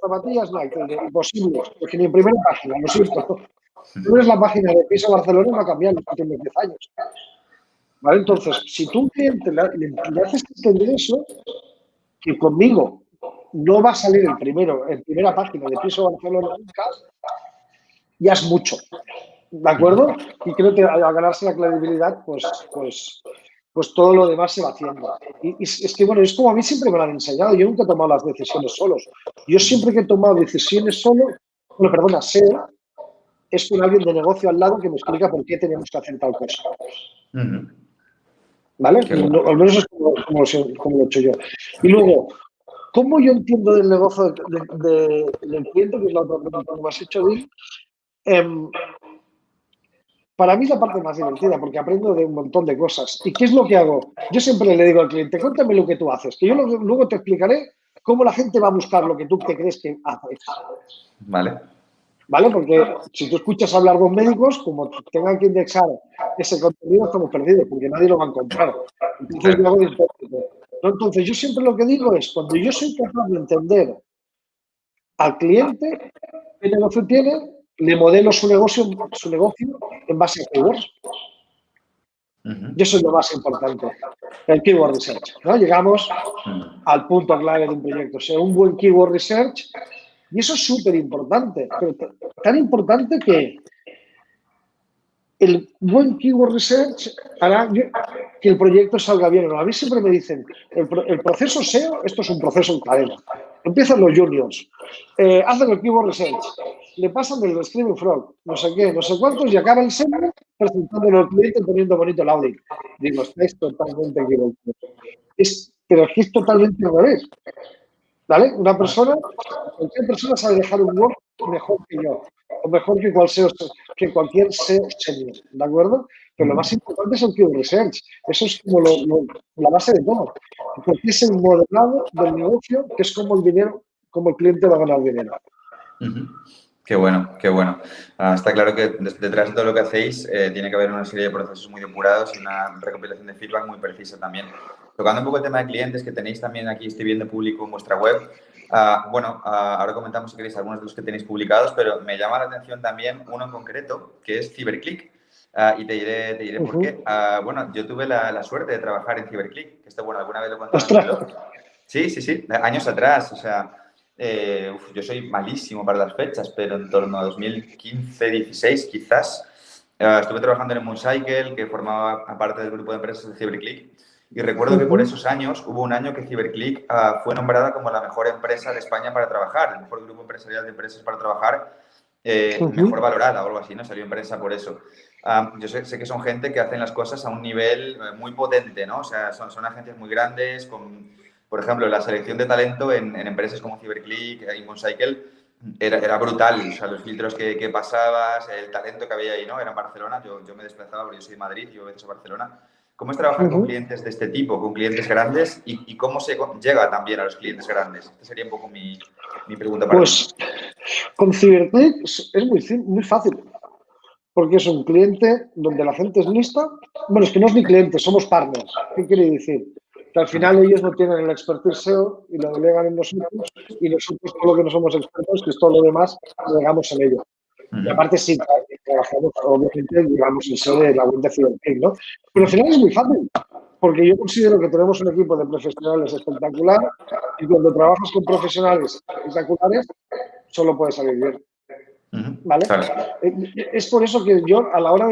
Speaker 2: zapatillas Nike, imposible, porque ni en primera página, lo siento. Tú ves la página de Piso Barcelona y no ha cambiado en los últimos 10 años. ¿Vale? Entonces, si tú a un cliente le haces entender eso, que conmigo no va a salir en primera página de Piso Barcelona nunca, ya es mucho, ¿de acuerdo? Y creo que al ganarse la credibilidad, pues todo lo demás se va haciendo. Y es que, bueno, es como a mí siempre me lo han enseñado. Yo nunca he tomado las decisiones solos. Yo siempre que he tomado decisiones solo, SEO, es con alguien de negocio al lado que me explica por qué tenemos que hacer tal cosa. ¿Vale? No, al menos es como lo he hecho yo. Y luego, ¿cómo yo entiendo del negocio del cliente? Que es la otra pregunta que me has hecho, Bill. Para mí es la parte más divertida porque aprendo de un montón de cosas. ¿Y qué es lo que hago? Yo siempre le digo al cliente, cuéntame lo que tú haces, que yo luego te explicaré cómo la gente va a buscar lo que tú te crees que haces.
Speaker 1: Vale.
Speaker 2: ¿Vale? Porque si tú escuchas hablar con médicos, como tengan que indexar ese contenido, estamos perdidos porque nadie lo va a encontrar. Entonces, yo siempre lo que digo es, cuando yo soy capaz de entender al cliente qué negocio tiene, le modelo su negocio en base a keywords. Y eso es lo más importante, el keyword research, ¿no? Llegamos al punto clave de un proyecto, o sea, un buen keyword research, y eso es súper importante, pero tan importante que el buen keyword research hará que el proyecto salga bien. A mí siempre me dicen, el proceso SEO, esto es un proceso en cadena. Empiezan los juniors, hacen el keyword research, le pasan del Screaming Frog, no sé qué, no sé cuántos, y acaba el SEO presentándolo al cliente y poniendo bonito el audit. Digo, estáis totalmente equivocados. Pero aquí es totalmente al revés. ¿Vale? Cualquier persona sabe dejar un Word mejor que yo, o mejor que cualquier SEO senior, ¿de acuerdo? Pero lo más importante es el keyword research. Eso es como la base de todo. Porque es el modelado del negocio, que es como el dinero, como el cliente va a ganar dinero.
Speaker 1: Qué bueno, qué bueno. Está claro que detrás de todo lo que hacéis tiene que haber una serie de procesos muy depurados y una recopilación de feedback muy precisa también. Tocando un poco el tema de clientes que tenéis también aquí, estoy viendo público en vuestra web. Ahora comentamos si queréis algunos de los que tenéis publicados, pero me llama la atención también uno en concreto, que es CyberClick. Y te diré por qué. Yo tuve la suerte de trabajar en CyberClick, que esto, alguna vez lo conté en el blog. Sí, años atrás, o sea... yo soy malísimo para las fechas, pero en torno a 2015-16 quizás, estuve trabajando en Mooncycle, que formaba parte del grupo de empresas de CyberClick, y recuerdo que por esos años hubo un año que CyberClick fue nombrada como la mejor empresa de España para trabajar, el mejor grupo empresarial de empresas para trabajar, mejor valorada o algo así, ¿no? Salió en prensa por eso. Yo sé que son gente que hacen las cosas a un nivel muy potente, ¿no? O sea, son agencias muy grandes con... Por ejemplo, la selección de talento en empresas como CyberClick y Mooncycle era brutal. O sea, los filtros que pasabas, el talento que había ahí, ¿no? Era en Barcelona. Yo me desplazaba porque yo soy de Madrid y yo a veces a Barcelona. ¿Cómo es trabajar con clientes de este tipo, con clientes grandes? ¿Y cómo se llega también a los clientes grandes? Esta sería un poco mi pregunta para ti.
Speaker 2: Con CyberClick es muy fácil. Porque es un cliente donde la gente es lista. Bueno, es que no es ni cliente, somos partners. ¿Qué quiere decir? Que al final ellos no tienen el expertise SEO y lo delegan en nosotros, y nosotros todo lo que no somos expertos, que es todo lo demás, delegamos en ellos. Y aparte sí, trabajamos, obviamente, digamos, el SEO de la web de CyberClick, ¿no? Pero al final es muy fácil, porque yo considero que tenemos un equipo de profesionales espectacular, y cuando trabajas con profesionales espectaculares, solo puede salir bien. ¿Vale? Claro. Es por eso que yo, a la hora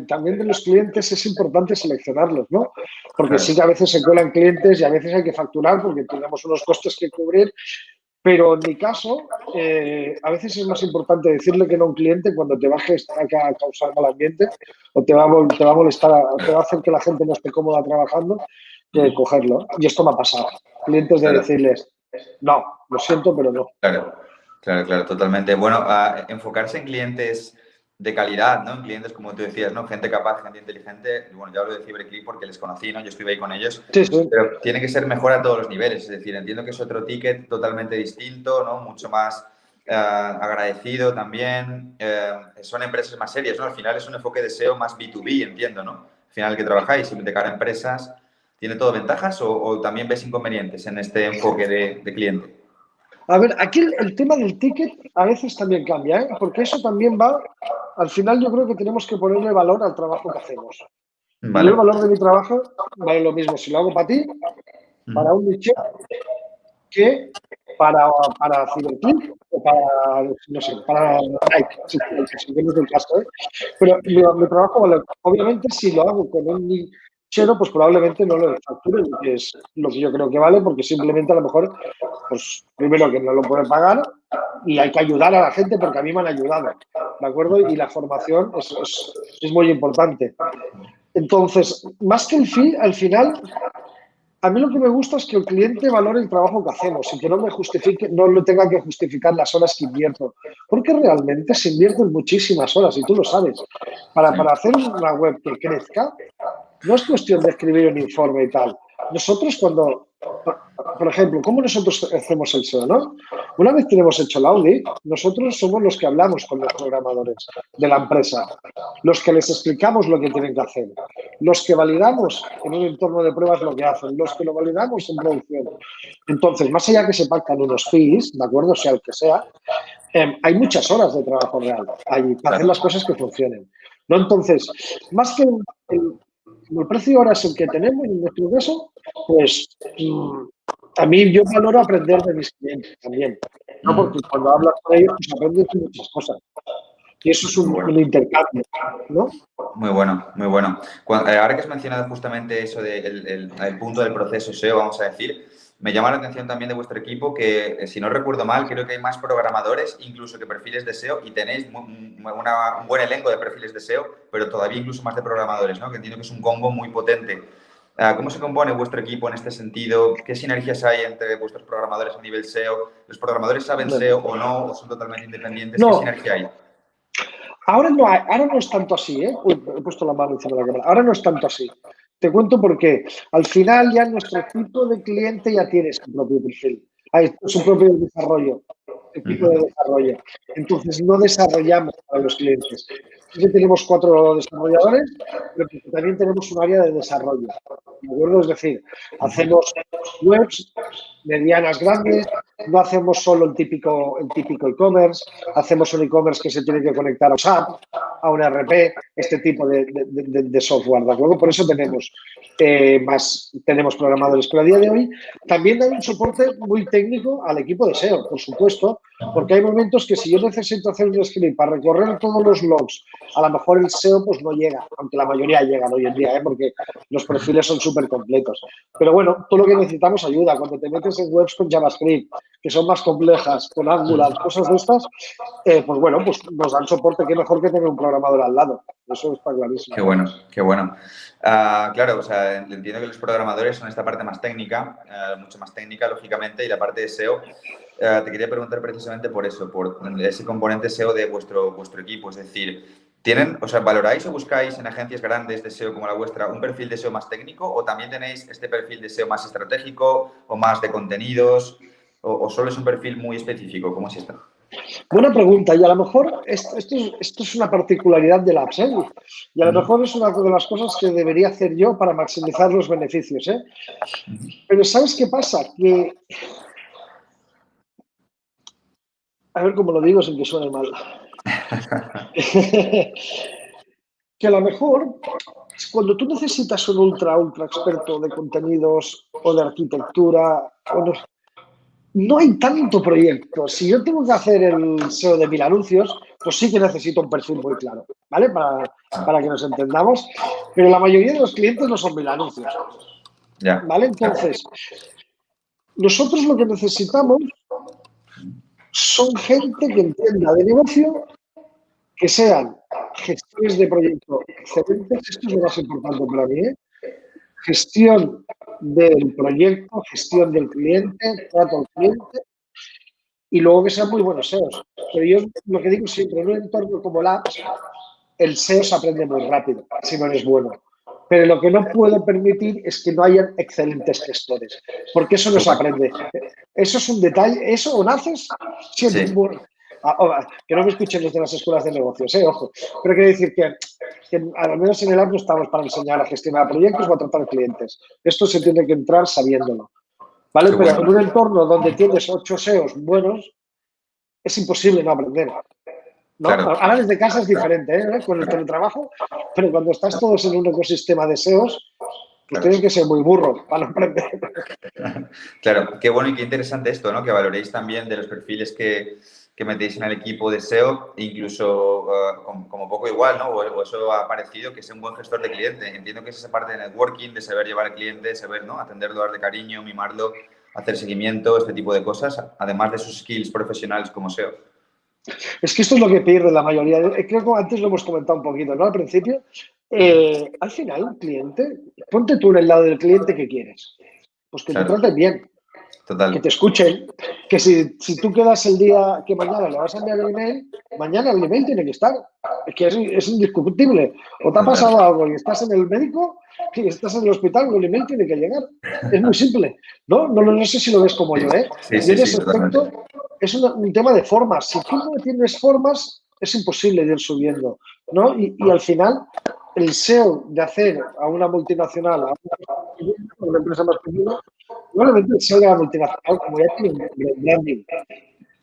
Speaker 2: también de los clientes, es importante seleccionarlos, ¿no? Porque sí que a veces se cuelan clientes y a veces hay que facturar porque tenemos unos costes que cubrir, pero en mi caso, a veces es más importante decirle que no a un cliente cuando te va a causar mal ambiente o te va a molestar, te va a hacer que la gente no esté cómoda trabajando, que cogerlo. Y esto me ha pasado. Clientes de decirles, no, lo siento, pero no.
Speaker 1: Claro, totalmente. Bueno, enfocarse en clientes de calidad, ¿no? En clientes, como tú decías, ¿no? Gente capaz, gente inteligente. Bueno, yo hablo de CyberClick porque les conocí, ¿no? Yo estuve ahí con ellos. Sí. Pero tiene que ser mejor a todos los niveles. Es decir, entiendo que es otro ticket totalmente distinto, ¿no? Mucho más agradecido también. Son empresas más serias, ¿no? Al final es un enfoque de SEO más B2B, entiendo, ¿no? Al final el que trabajáis de cara a empresas, ¿tiene todo ventajas o también ves inconvenientes en este enfoque de cliente?
Speaker 2: A ver, aquí el tema del ticket a veces también cambia, ¿eh? Porque eso también va, al final yo creo que tenemos que ponerle valor al trabajo que hacemos. Vale. Yo el valor de mi trabajo vale lo mismo si lo hago para ti, para un nicho, que para CyberClick o para, no sé, para Nike, si no es el caso, ¿eh? Pero mi trabajo vale, obviamente si lo hago con un nichero, pues probablemente no lo facture, que es lo que yo creo que vale, porque simplemente a lo mejor, pues primero que no lo pueden pagar y hay que ayudar a la gente porque a mí me han ayudado, ¿de acuerdo? Y la formación es muy importante. Entonces, más que el fee, al final, a mí lo que me gusta es que el cliente valore el trabajo que hacemos y que no me justifique, no le tenga que justificar las horas que invierto. Porque realmente se invierten muchísimas horas y tú lo sabes. Para hacer una web que crezca, no es cuestión de escribir un informe y tal. Nosotros cuando, por ejemplo, ¿cómo nosotros hacemos el SEO, no? Una vez que hemos hecho el audit, nosotros somos los que hablamos con los programadores de la empresa, los que les explicamos lo que tienen que hacer, los que validamos en un entorno de pruebas lo que hacen, los que lo validamos en producción. Entonces, más allá que se pactan unos fees, ¿de acuerdo? Sea el que sea, hay muchas horas de trabajo real ahí para hacer las cosas que funcionen, ¿no? Entonces, más que el precio de horas el que tenemos, en nuestro caso, pues a mí yo valoro aprender de mis clientes también, ¿no? Porque cuando hablas con ellos, pues aprendes muchas cosas. Y eso es un intercambio, ¿no?
Speaker 1: Muy bueno, muy bueno. Ahora que has mencionado justamente eso del punto del proceso SEO, vamos a decir, me llama la atención también de vuestro equipo que, si no recuerdo mal, creo que hay más programadores incluso que perfiles de SEO y tenéis un buen elenco de perfiles de SEO, pero todavía incluso más de programadores, ¿no? Que entiendo que es un combo muy potente. ¿Cómo se compone vuestro equipo en este sentido? ¿Qué sinergias hay entre vuestros programadores a nivel SEO? ¿Los programadores saben SEO o no? ¿O son totalmente independientes? ¿Qué
Speaker 2: No,
Speaker 1: sinergia hay?
Speaker 2: ahora no es tanto así, ¿eh? Uy, he puesto la mano encima de la cámara. Ahora no es tanto así. Te cuento por qué. Al final ya nuestro tipo de cliente ya tiene su propio perfil. Su propio desarrollo. Equipo de desarrollo. Entonces no desarrollamos para los clientes. Sí que tenemos 4 desarrolladores, pero también tenemos un área de desarrollo. ¿De acuerdo? Es decir, hacemos webs medianas, grandes, no hacemos solo el típico e-commerce, hacemos un e-commerce que se tiene que conectar a SAP, a un ERP, este tipo de software, ¿de acuerdo? Por eso tenemos programadores. Pero a día de hoy también hay un soporte muy técnico al equipo de SEO, por supuesto, porque hay momentos que si yo necesito hacer un script para recorrer todos los logs, a lo mejor el SEO pues no llega, aunque la mayoría llegan hoy en día, porque los perfiles son súper completos. Pero bueno, todo lo que necesitamos ayuda. Cuando te metes en webs con JavaScript, que son más complejas, con Angular, cosas de estas, pues bueno, pues nos dan soporte. Qué mejor que tener un programador al lado. Eso está clarísimo.
Speaker 1: Qué bueno, qué bueno. Claro, o sea, entiendo que los programadores son esta parte más técnica, mucho más técnica, lógicamente, y la parte de SEO. Te quería preguntar precisamente por eso, por ese componente SEO de vuestro equipo. Es decir, ¿valoráis o buscáis en agencias grandes de SEO como la vuestra un perfil de SEO más técnico o también tenéis este perfil de SEO más estratégico o más de contenidos o solo es un perfil muy específico? ¿Cómo es esto?
Speaker 2: Buena pregunta. Y a lo mejor esto es una particularidad de la Upsell. Y a lo mejor es una de las cosas que debería hacer yo para maximizar los beneficios, ¿eh? Pero ¿sabes qué pasa? Que, a ver cómo lo digo sin que suene mal. Que a lo mejor cuando tú necesitas un ultra experto de contenidos o de arquitectura, no hay tanto proyecto. Si yo tengo que hacer el SEO de 1000 anuncios, pues sí que necesito un perfil muy claro, ¿vale? Para que nos entendamos. Pero la mayoría de los clientes no son 1000 anuncios, ¿vale? Entonces, nosotros lo que necesitamos son gente que entienda de negocio, que sean gestores de proyecto excelentes. Esto es lo más importante para mí, ¿eh? Gestión del proyecto, gestión del cliente, trato al cliente y luego que sean muy buenos SEOs. Pero yo lo que digo siempre, en un entorno como Labs, el SEO se aprende muy rápido si no eres bueno. Pero lo que no puedo permitir es que no haya excelentes gestores, porque eso no se aprende. Eso es un detalle, eso o naces siempre bueno. Que no me escuchen desde las escuelas de negocios, ojo. Pero quiero decir que al menos en el app no estamos para enseñar a gestionar proyectos o a tratar clientes. Esto se tiene que entrar sabiéndolo, ¿vale? Pero en un entorno donde tienes 8 SEOs buenos, es imposible no aprender, ¿no? Claro. Ahora desde casa es diferente, con el teletrabajo, pero cuando estás todos en un ecosistema de SEOs, pues tienes que ser muy burro para no aprender.
Speaker 1: Claro, qué bueno y qué interesante esto, ¿no? Que valoréis también de los perfiles que metéis en el equipo de SEO, incluso como poco igual, ¿no? O eso ha parecido que sea un buen gestor de cliente. Entiendo que es esa parte de networking, de saber llevar al cliente, de saber, ¿no? Atenderlo, darle cariño, mimarlo, hacer seguimiento, este tipo de cosas, además de sus skills profesionales como SEO.
Speaker 2: Es que esto es lo que pierde la mayoría. Creo que antes lo hemos comentado un poquito, ¿no? Al principio, al final, un cliente, ponte tú en el lado del cliente que quieres. Pues que te traten bien. Total. Que te escuchen, que si tú quedas el día que mañana le vas a enviar el email, mañana el email tiene que estar, es que es indiscutible. O te ha pasado algo y estás en el médico, y estás en el hospital, el email tiene que llegar. Es muy simple. No sé si lo ves como yo, ¿eh?
Speaker 1: Sí,
Speaker 2: y en ese aspecto es un tema de formas. Si tú no tienes formas, es imposible ir subiendo, ¿no? Y al final, el SEO de hacer a una multinacional, a una empresa más pequeña, probablemente el SEO de la multinacional, como ya tiene un branding,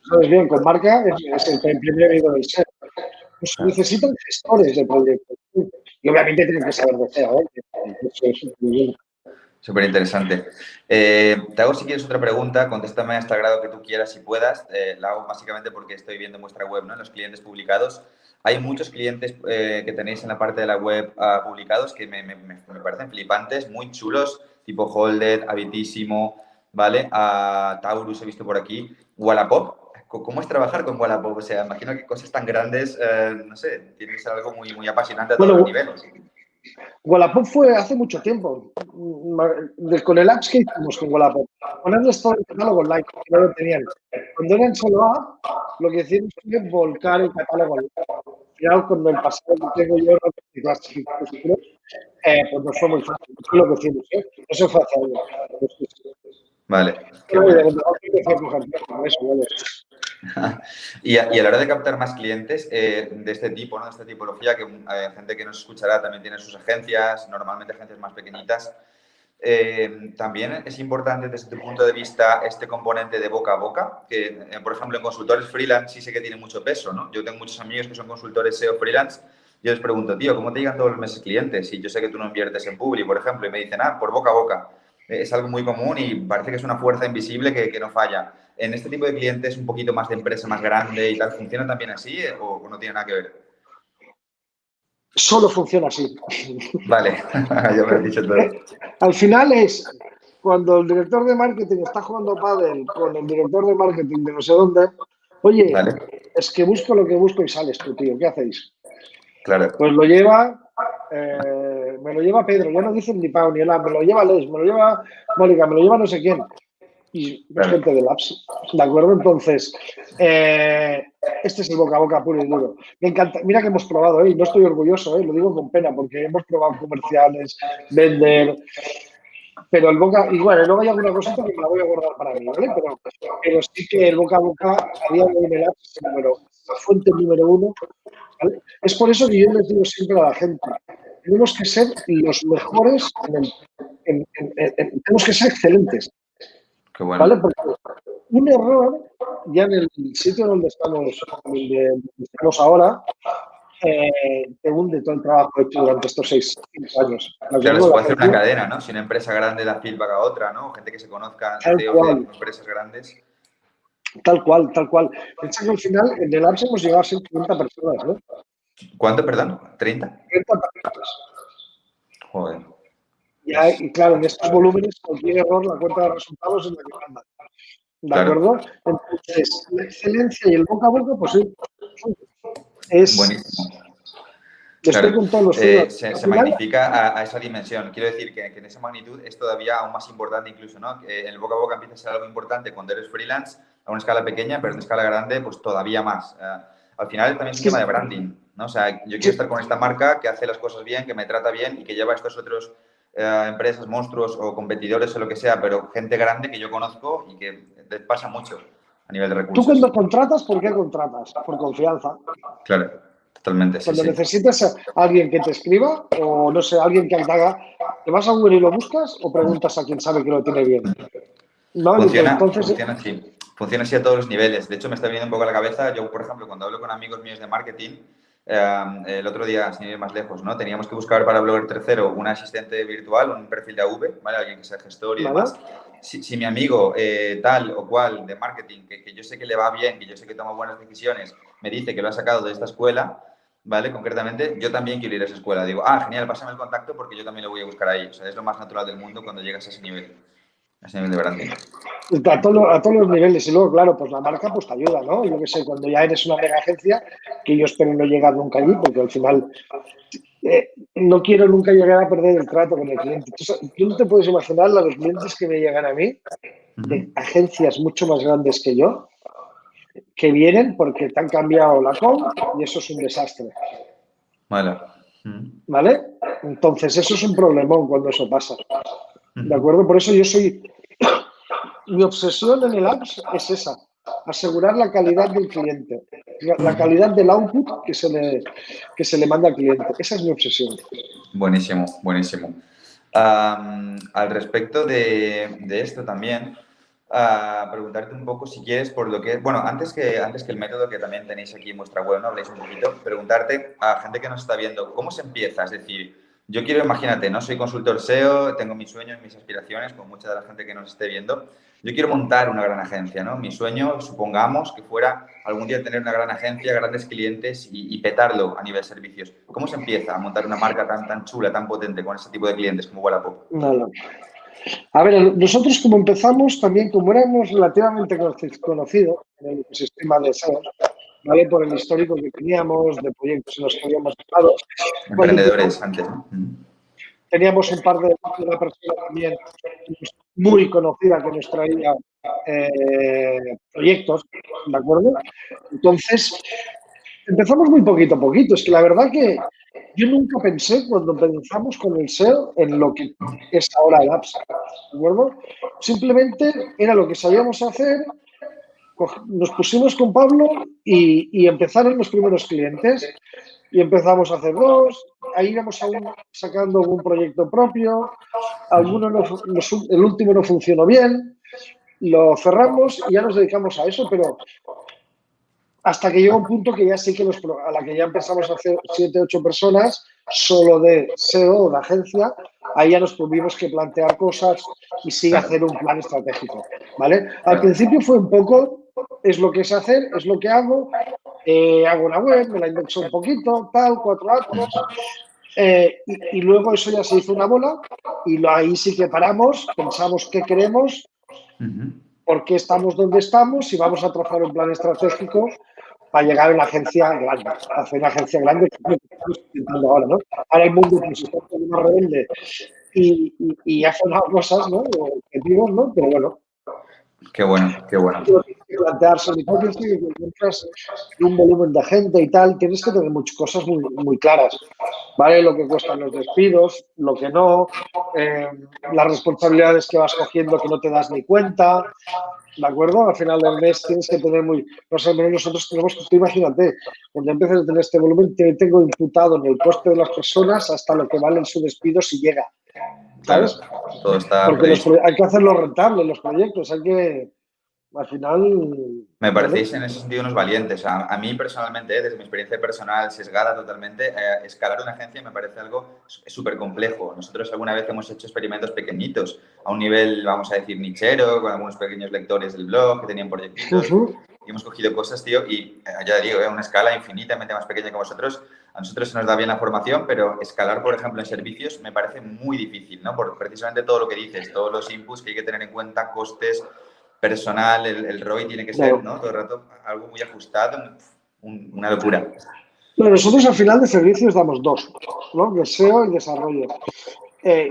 Speaker 2: ¿sabes bien? Con marca es el primer amigo del SEO. Pues necesitan gestores de proyectos. Y obviamente tienen que saber de SEO, ¿eh? Eso es muy bien.
Speaker 1: Súper interesante. Te hago, si quieres, otra pregunta. Contéstame hasta el grado que tú quieras y puedas. La hago básicamente porque estoy viendo en vuestra web, ¿no? En los clientes publicados. Hay muchos clientes que tenéis en la parte de la web publicados que me parecen flipantes, muy chulos, tipo Holded, Habitísimo, ¿vale? Taurus he visto por aquí. Wallapop, ¿cómo es trabajar con Wallapop? O sea, imagino que cosas tan grandes, no sé, tiene que ser algo muy, muy apasionante a todos los
Speaker 2: Bueno,
Speaker 1: niveles.
Speaker 2: Wallapop fue hace mucho tiempo. Con el apps que hicimos con Wallapop, ponerles todo el catálogo online, que no lo tenían. Cuando eran solo app, lo que hicimos fue volcar el catálogo online. Al final, con el pasado que tengo yo de clasificados, pues nos fue muy fácil. Fue lo que hicimos, ¿eh? Eso fue hace años.
Speaker 1: Vale, qué
Speaker 2: Pero
Speaker 1: bueno. Y a la hora de captar más clientes de este tipo, ¿no? De esta tipología, que gente que nos escuchará también tiene sus agencias, normalmente agencias más pequeñitas, también es importante desde tu punto de vista este componente de boca a boca, que por ejemplo en consultores freelance sí sé que tiene mucho peso, ¿no? Yo tengo muchos amigos que son consultores SEO freelance, yo les pregunto, tío, ¿cómo te llegan todos los meses clientes? Y yo sé que tú no inviertes en Publi, por ejemplo, y me dicen, por boca a boca. Es algo muy común y parece que es una fuerza invisible que no falla. En este tipo de clientes, un poquito más de empresa más grande y tal, ¿funciona también así o no tiene nada que ver?
Speaker 2: Solo funciona así.
Speaker 1: Vale, ya me lo has dicho todo.
Speaker 2: Al final es cuando el director de marketing está jugando pádel con el director de marketing de no sé dónde, oye,
Speaker 1: Vale,
Speaker 2: es que busco lo que busco y sales tú, tío, ¿qué hacéis?
Speaker 1: claro.
Speaker 2: Pues me lo lleva Pedro, ya no dicen ni Pau ni el me lo lleva Les, me lo lleva Mónica, me lo lleva no sé quién. Y es
Speaker 1: Claro.
Speaker 2: gente del apps, ¿de acuerdo? Entonces, este es el boca a boca puro y duro. Me encanta, mira que hemos probado, y no estoy orgulloso, lo digo con pena, porque hemos probado comerciales, vender, pero el boca, y bueno, luego hay alguna cosita que me la voy a guardar para mí, ¿vale? Pero sí que el boca a boca a día de hoy en el app es la fuente número uno, ¿vale? Es por eso que yo les digo siempre a la gente, tenemos que ser los mejores tenemos que ser excelentes.
Speaker 1: Qué bueno.
Speaker 2: ¿Vale? Porque un error, ya en el sitio donde estamos ahora, te hunde todo el trabajo hecho durante estos 6 años.
Speaker 1: Claro, se puede hacer una cadena, ¿no? Si una empresa grande da feedback a otra, ¿no? Gente que se conozca, CEOs de empresas grandes.
Speaker 2: Tal cual, tal cual. Piensa que al final en el Apps hemos llegado a ser 50 personas, ¿no?
Speaker 1: ¿Cuánto, perdón? ¿30?
Speaker 2: 30 personas.
Speaker 1: Joder.
Speaker 2: Y claro, en estos volúmenes, cualquier error, la cuenta de resultados es la que manda. ¿De acuerdo? Entonces, la excelencia y el boca a boca, pues sí, es...
Speaker 1: Buenísimo.
Speaker 2: Estoy con todos los
Speaker 1: se magnifica a esa dimensión. Quiero decir que en esa magnitud es todavía aún más importante incluso, ¿no? Que el boca a boca empieza a ser algo importante cuando eres freelance a una escala pequeña, pero en escala grande, pues todavía más. Al final también es un tema de branding, ¿no? O sea, yo quiero estar con esta marca que hace las cosas bien, que me trata bien y que lleva a estos otros empresas, monstruos o competidores o lo que sea, pero gente grande que yo conozco y que les pasa mucho a nivel de recursos.
Speaker 2: Tú cuando contratas, ¿por qué contratas? Por confianza.
Speaker 1: Claro. Totalmente, sí.
Speaker 2: Cuando necesitas a alguien que te escriba o, no sé, alguien que te haga, ¿te vas a Google y lo buscas o preguntas a quien sabe que lo tiene bien? ¿No?
Speaker 1: Funciona así. Funciona así a todos los niveles. De hecho, me está viniendo un poco a la cabeza, yo, por ejemplo, cuando hablo con amigos míos de marketing, el otro día, sin ir más lejos, ¿no? Teníamos que buscar para Blogger Tercero un asistente virtual, un perfil de AV, ¿vale? Alguien que sea gestor y demás. Si mi amigo tal o cual de marketing, que yo sé que le va bien, que yo sé que toma buenas decisiones, me dice que lo ha sacado de esta escuela, ¿vale? Concretamente, yo también quiero ir a esa escuela. Digo, genial, pásame el contacto porque yo también lo voy a buscar ahí. O sea, es lo más natural del mundo cuando llegas a ese nivel de branding.
Speaker 2: A todos los niveles. Y luego, claro, pues la marca pues te ayuda, ¿no? Yo qué sé, cuando ya eres una mega agencia, que yo espero no llegar nunca allí, porque al final no quiero nunca llegar a perder el trato con el cliente. Tú no te puedes imaginar los clientes que me llegan a mí, de agencias mucho más grandes que yo, que vienen porque te han cambiado la com y eso es un desastre. ¿Vale? Entonces, eso es un problemón cuando eso pasa. ¿De acuerdo? Por eso mi obsesión en el apps es esa, asegurar la calidad del cliente, la calidad del output que se le manda al cliente. Esa es mi obsesión.
Speaker 1: Buenísimo, buenísimo. Al respecto de esto también, preguntarte un poco si quieres por lo que... Bueno, antes que el método que también tenéis aquí en vuestra web, ¿no? Habléis un poquito, preguntarte a gente que nos está viendo, ¿cómo se empieza? Es decir, Yo quiero, imagínate, no soy consultor SEO, tengo mis sueños, mis aspiraciones, como mucha de la gente que nos esté viendo. Yo quiero montar una gran agencia, ¿no? Mi sueño, supongamos que fuera algún día tener una gran agencia, grandes clientes y petarlo a nivel servicios. ¿Cómo se empieza a montar una marca tan chula, tan potente con ese tipo de clientes como Wallapop?
Speaker 2: Vale. A ver, nosotros como empezamos también, como éramos relativamente conocidos en el ecosistema de SEO, ¿vale? Por el histórico que teníamos, de proyectos en los que habíamos estado.
Speaker 1: Emprendedores antes, ¿no?
Speaker 2: Teníamos un par de una persona también muy conocida que nos traía proyectos, ¿de acuerdo? Entonces, empezamos muy poquito a poquito. Es que la verdad que yo nunca pensé cuando empezamos con el SEO en lo que es ahora el Apps, ¿de acuerdo? Simplemente era lo que sabíamos hacer, nos pusimos con Pablo y empezaron los primeros clientes y empezamos a hacer dos, ahí íbamos aún sacando algún proyecto propio, el último no funcionó bien, lo cerramos y ya nos dedicamos a eso, pero hasta que llega un punto que ya sí que a la que ya empezamos a hacer 7, 8 personas solo de SEO o de agencia, ahí ya nos tuvimos que plantear cosas y sí hacer un plan estratégico, ¿vale? Al principio fue un poco, es lo que sé hacer, es lo que hago una web, me la indexo un poquito, tal, 4 datos, y luego eso ya se hizo una bola y ahí sí que paramos, pensamos qué queremos, por qué estamos donde estamos y vamos a trazar un plan estratégico para llegar a una agencia grande, a hacer una agencia grande que es lo que estamos intentando ahora, ¿no? Ahora el mundo pues, está un poco más rebelde y ha sonado cosas, ¿no? Objetivos, ¿no? Pero bueno.
Speaker 1: Qué bueno, qué bueno.
Speaker 2: Tienes que plantearse mi propio que encuentras un volumen de gente y tal, tienes que tener muchas cosas muy, muy claras, ¿vale? Lo que cuestan los despidos, lo que no, las responsabilidades que vas cogiendo que no te das ni cuenta, ¿de acuerdo? Al final del mes tienes que tener muy... Nosotros tenemos, tú imagínate, cuando empieces a tener este volumen, tengo imputado en el coste de las personas hasta lo que vale su despido si llega, ¿sabes?
Speaker 1: Claro, todo está
Speaker 2: porque hay que hacerlo rentable, los proyectos, hay que... Al final...
Speaker 1: Me parecéis en ese sentido unos valientes. A mí personalmente, desde mi experiencia personal sesgada totalmente, escalar una agencia me parece algo súper complejo. Nosotros alguna vez hemos hecho experimentos pequeñitos, a un nivel, vamos a decir, nichero, con algunos pequeños lectores del blog que tenían proyectitos. Y hemos cogido cosas, tío, y ya digo, a una escala infinitamente más pequeña que vosotros. A nosotros se nos da bien la formación, pero escalar, por ejemplo, en servicios me parece muy difícil, ¿no? Por precisamente todo lo que dices, todos los inputs que hay que tener en cuenta, costes, personal, el ROI tiene que ser, ¿no? Todo el rato algo muy ajustado, una locura.
Speaker 2: Bueno, nosotros al final de servicios damos dos, ¿no? De SEO y desarrollo.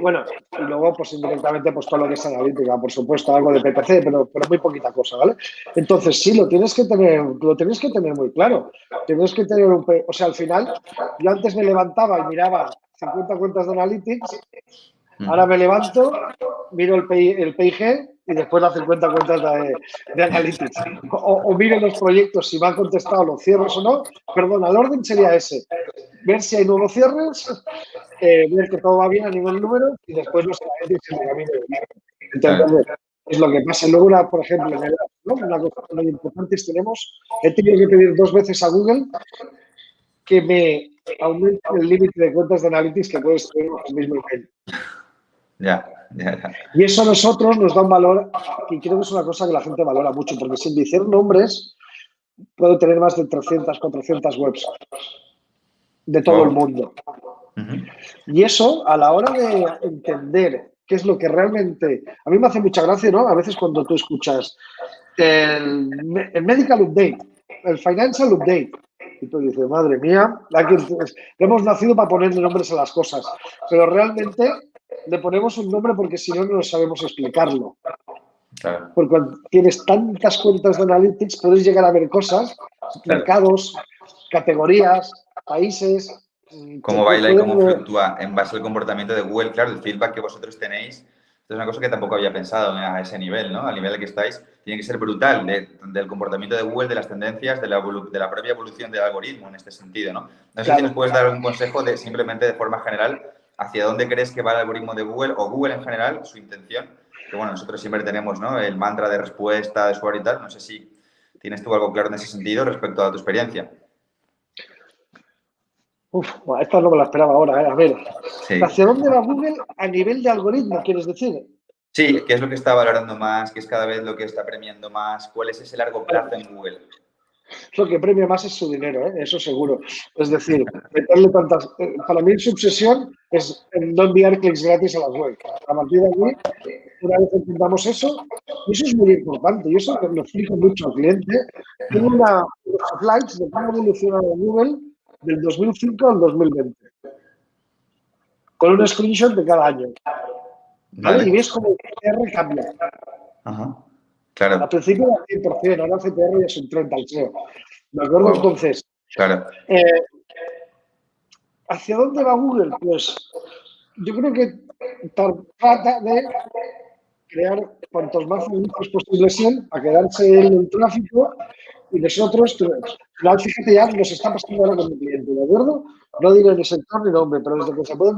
Speaker 2: Bueno, y luego, pues indirectamente, pues todo lo que es analítica, por supuesto, algo de PPC, pero muy poquita cosa, ¿vale? Entonces, sí, lo tienes que tener muy claro. Tienes que tener o sea, al final, yo antes me levantaba y miraba 50 cuentas de Analytics, ahora me levanto, miro el PIG y después las 50 cuentas de Analytics. O miro los proyectos, si me han contestado los cierres o no. Perdona, el orden sería ese. Ver si hay nuevos cierres, ver que todo va bien a nivel número y después los Analytics en el camino. Entonces, es lo que pasa. Luego, por ejemplo, ¿no? Una cosa muy importante es he tenido que pedir 2 veces a Google que me aumente el límite de cuentas de Analytics que puedes tener en el mismo email.
Speaker 1: Ya.
Speaker 2: Y eso a nosotros nos da un valor que creo que es una cosa que la gente valora mucho, porque sin decir nombres puedo tener más de 300, 400 webs de todo el mundo. Y eso, a la hora de entender qué es lo que realmente... A mí me hace mucha gracia, ¿no? A veces cuando tú escuchas el Medical Update, el Financial Update, y tú dices, madre mía, hemos nacido para ponerle nombres a las cosas, pero realmente le ponemos un nombre porque si no, no sabemos explicarlo.
Speaker 1: Claro.
Speaker 2: Porque cuando tienes tantas cuentas de Analytics, puedes llegar a ver cosas, mercados, categorías, países.
Speaker 1: Cómo baila y cómo fluctúa en base al comportamiento de Google. Claro, el feedback que vosotros tenéis es una cosa que tampoco había pensado a ese nivel, ¿no? Al nivel que estáis, tiene que ser brutal del comportamiento de Google, de las tendencias, de la propia evolución del algoritmo en este sentido, ¿no? No sé si nos puedes dar algún consejo simplemente de forma general hacia dónde crees que va el algoritmo de Google o Google en general, su intención. Que bueno, nosotros siempre tenemos, ¿no? El mantra de respuesta, de usuario y tal. No sé si tienes tú algo claro en ese sentido respecto a tu experiencia.
Speaker 2: Esta no me la esperaba ahora, A ver,
Speaker 1: Sí.
Speaker 2: ¿hacia dónde va Google a nivel de algoritmo, quieres decir?
Speaker 1: Sí, ¿qué es lo que está valorando más? ¿Qué es cada vez lo que está premiando más? ¿Cuál es ese largo plazo en Google?
Speaker 2: Lo que premia más es su dinero, eso seguro. Es decir, meterle tantas... para mí su obsesión es no enviar clics gratis a las web. A partir de aquí, una vez entendamos eso, y eso es muy importante, y eso lo explico mucho al cliente. Tengo unos slides de cómo ha evolucionado Google del 2005 al 2020, con un screenshot de cada año. ¿Vale? Y ves cómo el CTR cambia.
Speaker 1: Ajá. Claro.
Speaker 2: Al principio era 100%, ahora CTR es un 30 al SEO. ¿De acuerdo? Wow. Entonces,
Speaker 1: claro.
Speaker 2: ¿Hacia dónde va Google? Pues yo creo que trata de crear cuantos más anuncios posibles sean a quedarse en el tráfico y nosotros, fíjate, ya nos está pasando ahora con el cliente, ¿de acuerdo? No diré ni sector ni nombre, pero desde que se puede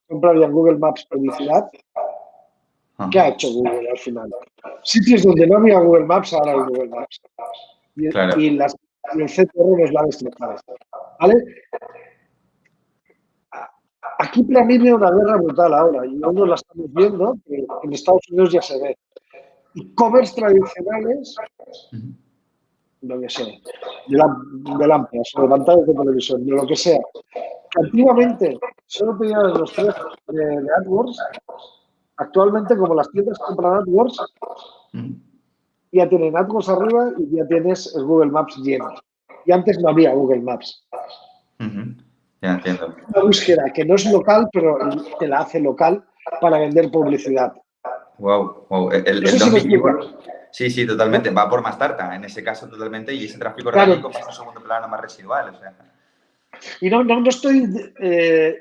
Speaker 2: comprar ya en Google Maps publicidad, ¿qué ha hecho Google al final? Sitios donde no había Google Maps, ahora hay Google Maps. Y,
Speaker 1: claro.
Speaker 2: y el CTR nos la ha destrozado. ¿Vale? Aquí para mí viene una guerra brutal ahora, y aún no la estamos viendo, pero en Estados Unidos ya se ve. E-commerce tradicionales, lo que sea, de lámparas o de pantallas de televisión, de lo que sea, que antiguamente solo tenían los 3 de AdWords, actualmente como las tiendas compran AdWords, ya tienen AdWords arriba y ya tienes el Google Maps lleno. Y antes no había Google Maps.
Speaker 1: Ya entiendo.
Speaker 2: Una búsqueda que no es local, pero te la hace local para vender publicidad.
Speaker 1: Wow. El sí, sí, totalmente. Va por más tarta, en ese caso totalmente, y ese tráfico orgánico pasa a un segundo plano más residual. O sea.
Speaker 2: Y no estoy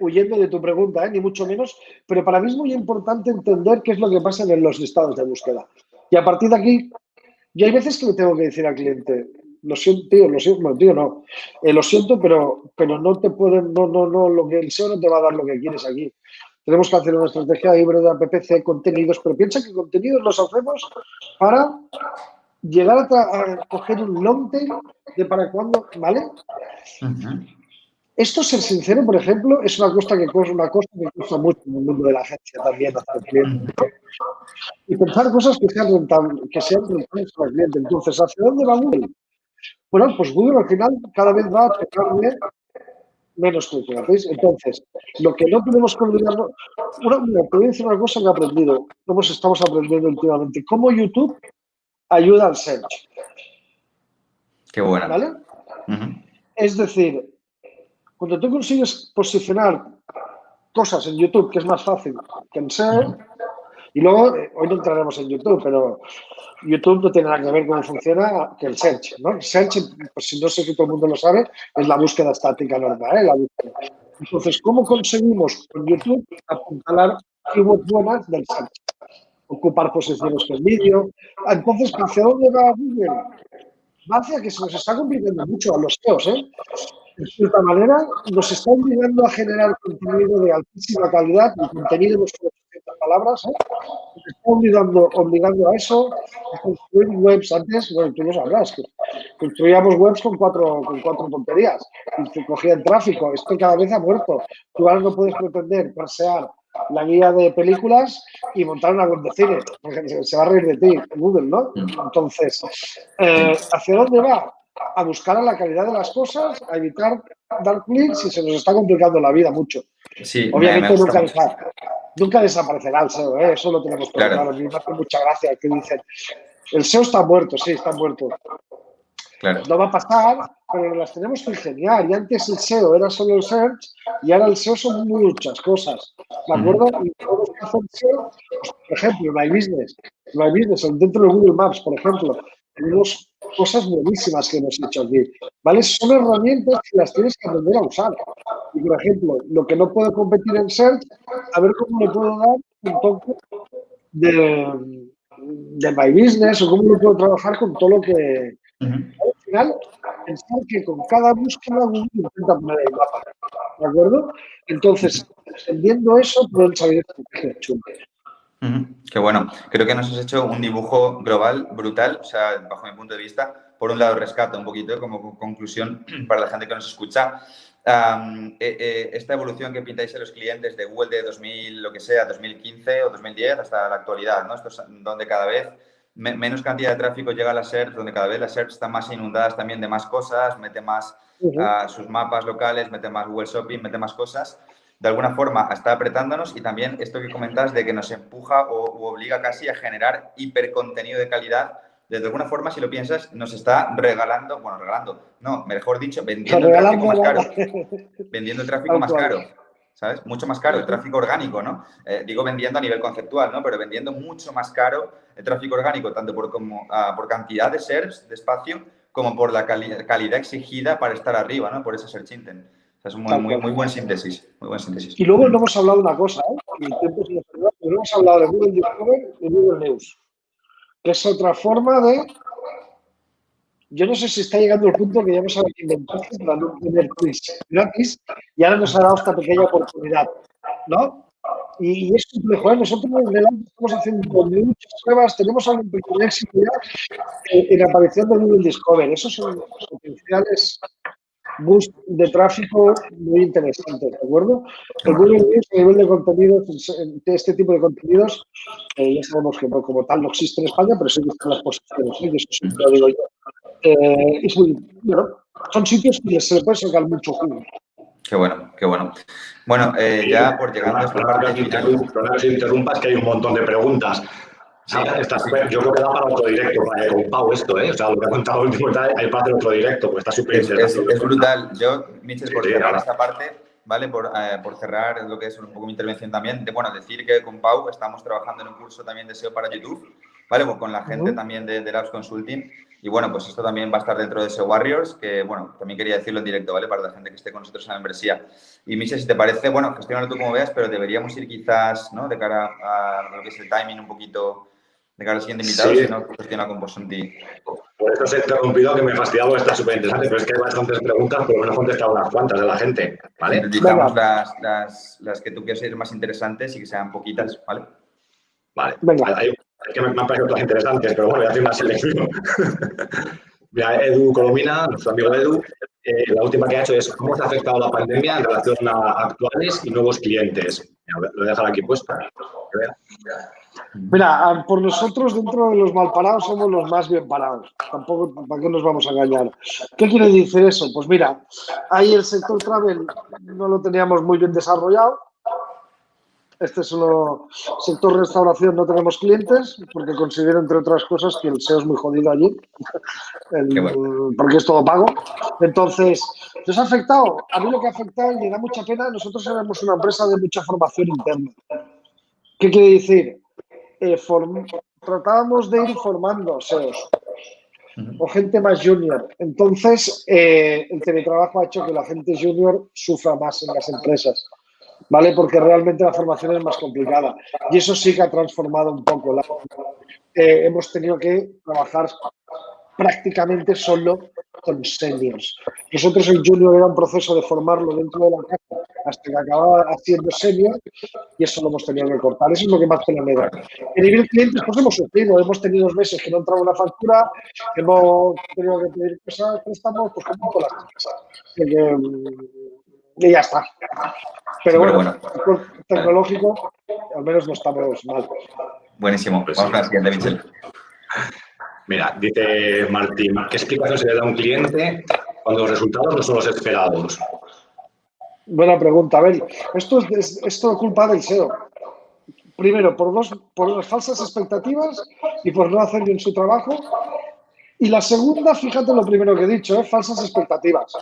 Speaker 2: huyendo de tu pregunta, ni mucho menos, pero para mí es muy importante entender qué es lo que pasa en los listados de búsqueda. Y a partir de aquí, yo hay veces que le tengo que decir al cliente, lo siento, tío, bueno, tío, no, lo siento, pero no te pueden, lo que el SEO no te va a dar lo que quieres aquí. Tenemos que hacer una estrategia híbrida, PPC, contenidos, pero piensa que contenidos los hacemos para llegar a coger un long tail de para cuándo, ¿vale? Esto, ser sincero, por ejemplo, es una cosa que cuesta mucho en el mundo de la agencia también hacer clientes. Y pensar cosas que sean rentables para el cliente. Entonces, ¿hacia dónde va Google? Bueno, pues Google al final cada vez va a tocarle menos clientes, ¿veis? Entonces, lo que no tenemos que olvidarnos... te voy a decir una cosa que he aprendido, estamos aprendiendo últimamente, cómo YouTube ayuda al search.
Speaker 1: Qué bueno.
Speaker 2: ¿Vale? Es decir, cuando tú consigues posicionar cosas en YouTube, que es más fácil que en SEO, y luego, hoy no entraremos en YouTube, pero YouTube no tiene nada que ver cómo funciona que el search, ¿no? El search, pues si no sé si todo el mundo lo sabe, es la búsqueda estática normal, la búsqueda. Entonces, ¿cómo conseguimos con YouTube apuntalar keywords buenas del search? Ocupar posiciones con vídeo. Entonces, ¿hacia dónde va Google? Va hacia que se nos está complicando mucho a los SEOs, de cierta manera, nos está obligando a generar contenido de altísima calidad, y contenido de 800 palabras, nos está obligando a eso, a construir webs antes, bueno, tú lo sabrás, que construíamos webs con cuatro tonterías, y que cogían tráfico. Esto cada vez ha muerto. Tú ahora no puedes pretender parsear la guía de películas y montar una web de cine, porque se va a reír de ti, Google, ¿no? Entonces, ¿hacia dónde va? A buscar a la calidad de las cosas, a evitar dar clics, y se nos está complicando la vida mucho.
Speaker 1: Sí,
Speaker 2: obviamente nunca desaparecerá el SEO, eso lo tenemos claro. A mí me hace mucha gracia que dicen, el SEO está muerto, sí, está muerto.
Speaker 1: Claro.
Speaker 2: No va a pasar, pero las tenemos que ingeniar. Y antes el SEO era solo el search, y ahora el SEO son muchas cosas, ¿de acuerdo? Y todos que hacen SEO, pues, por ejemplo, My Business, dentro de Google Maps, por ejemplo, tenemos cosas buenísimas que hemos hecho aquí, ¿vale? Son herramientas que las tienes que aprender a usar. Y, por ejemplo, lo que no puedo competir en search, a ver cómo le puedo dar un toque de My Business, o cómo le puedo trabajar con todo lo que... Al final, pensar que con cada búsqueda Google intenta poner el mapa, ¿de acuerdo? Entonces, entendiendo eso, pueden salir estrategias chulas.
Speaker 1: Qué bueno. Creo que nos has hecho un dibujo global brutal, o sea, bajo mi punto de vista. Por un lado, rescato un poquito como conclusión para la gente que nos escucha. esta evolución que pintáis en los clientes de Google de 2000, lo que sea, 2015 o 2010 hasta la actualidad, ¿no? Esto es donde cada vez menos cantidad de tráfico llega a las SERPs, donde cada vez las SERPs están más inundadas también de más cosas, mete más sus mapas locales, mete más Google Shopping, mete más cosas. De alguna forma está apretándonos y también esto que comentas de que nos empuja o obliga casi a generar hipercontenido de calidad. De alguna forma, si lo piensas, nos está regalando, bueno, regalando, no, mejor dicho, vendiendo el tráfico más caro. Vendiendo el tráfico más caro, ¿sabes? Mucho más caro, el tráfico orgánico, ¿no? Digo vendiendo a nivel conceptual, ¿no? Pero vendiendo mucho más caro el tráfico orgánico, tanto por cantidad de SERPs, de espacio, como por la calidad exigida para estar arriba, ¿no? Por ese search intent. O sea, es muy buen síntesis, muy buen síntesis.
Speaker 2: Y luego no hemos hablado de una cosa, ¿eh? No hemos hablado de Google Discover y Google News, que es otra forma de... Yo no sé si está llegando el punto que ya no saben inventarse para no tener quiz gratis y ahora nos ha dado esta pequeña oportunidad, ¿no? Y es complejo, ¿eh? Nosotros en el año estamos haciendo muchas pruebas, tenemos algún pequeño éxito ya en aparición de Google Discover. Esos son potenciales boost de tráfico muy interesantes, ¿de acuerdo? El Google News, a nivel de contenidos, de este tipo de contenidos, ya sabemos que no, como tal no existe en España, pero sí que están las posiciones, ¿eh? Eso siempre lo digo yo. Es muy, bueno, son sitios que se le puede sacar mucho jugo.
Speaker 1: Qué bueno, qué bueno. Bueno, ya por llegando a esta parte final...
Speaker 3: No nos interrumpas, que hay un montón de preguntas. Sí, yo creo que da para otro directo con Pau esto, ¿eh? O sea, lo que ha contado el último hay para hacer otro directo, pues está súper interesante.
Speaker 1: Es brutal. Yo, Michel, por cerrar esta parte, ¿vale? Por cerrar lo que es un poco mi intervención también, decir que con Pau estamos trabajando en un curso también de SEO para YouTube, ¿vale? Pues con la gente también de Labs Consulting. Y bueno, pues esto también va a estar dentro de SEO Warriors, que bueno, también quería decirlo en directo, ¿vale? Para la gente que esté con nosotros en la membresía. Y Michel, si te parece, bueno, gestiónalo tú como veas, pero deberíamos ir quizás, ¿no? De cara a lo que es el timing un poquito de cara al siguiente invitado,
Speaker 3: sí.
Speaker 1: Si no, gestiona con Posunti.
Speaker 3: Por eso os he interrumpido, que me he fastidiado, está súper interesante, pero es que hay bastantes preguntas, pero me he contestado unas cuantas de la gente, ¿vale?
Speaker 1: Utilizamos las que tú quieres ser más interesantes y que sean poquitas, ¿vale?
Speaker 3: Vale. Es que me han parecido todas interesantes, pero bueno, voy a hacer una selección. Mira, Edu Colomina, nuestro amigo Edu, la última que ha hecho es ¿cómo se ha afectado la pandemia en relación a actuales y nuevos clientes? Lo voy a dejar aquí puesto.
Speaker 2: Mira, por nosotros dentro de los mal parados somos los más bien parados. Tampoco, ¿para qué nos vamos a engañar? ¿Qué quiere decir eso? Pues mira, ahí el sector travel no lo teníamos muy bien desarrollado. Este es el sector restauración, no tenemos clientes porque considero, entre otras cosas, que el SEO es muy jodido allí, porque es todo pago. Entonces, ¿nos ha afectado? A mí lo que ha afectado, y me da mucha pena, nosotros éramos una empresa de mucha formación interna. ¿Qué quiere decir? Tratábamos de ir formando SEOs o gente más junior. Entonces, el teletrabajo ha hecho que la gente junior sufra más en las empresas, ¿vale? Porque realmente la formación es más complicada. Y eso sí que ha transformado un poco. Hemos tenido que trabajar prácticamente solo con seniors. Nosotros el junior era un proceso de formarlo dentro de la casa hasta que acababa haciendo senior y eso lo hemos tenido que cortar. Eso es lo que más pena me da. A nivel clientes, pues hemos sufrido. Hemos tenido meses que no entraba una factura, hemos tenido que pedir préstamos, pues como todas las cosas. Y ya está. Pero bueno, tecnológico, al menos no estamos mal.
Speaker 1: Buenísimo. Vamos a la siguiente, Michel.
Speaker 3: Mira, dice Martín, ¿qué explicación se le da a un cliente cuando los resultados no son los esperados?
Speaker 2: Buena pregunta. A ver, esto es todo culpa del SEO. Primero, por las falsas expectativas y por no hacer bien su trabajo. Y la segunda, fíjate lo primero que he dicho, falsas expectativas.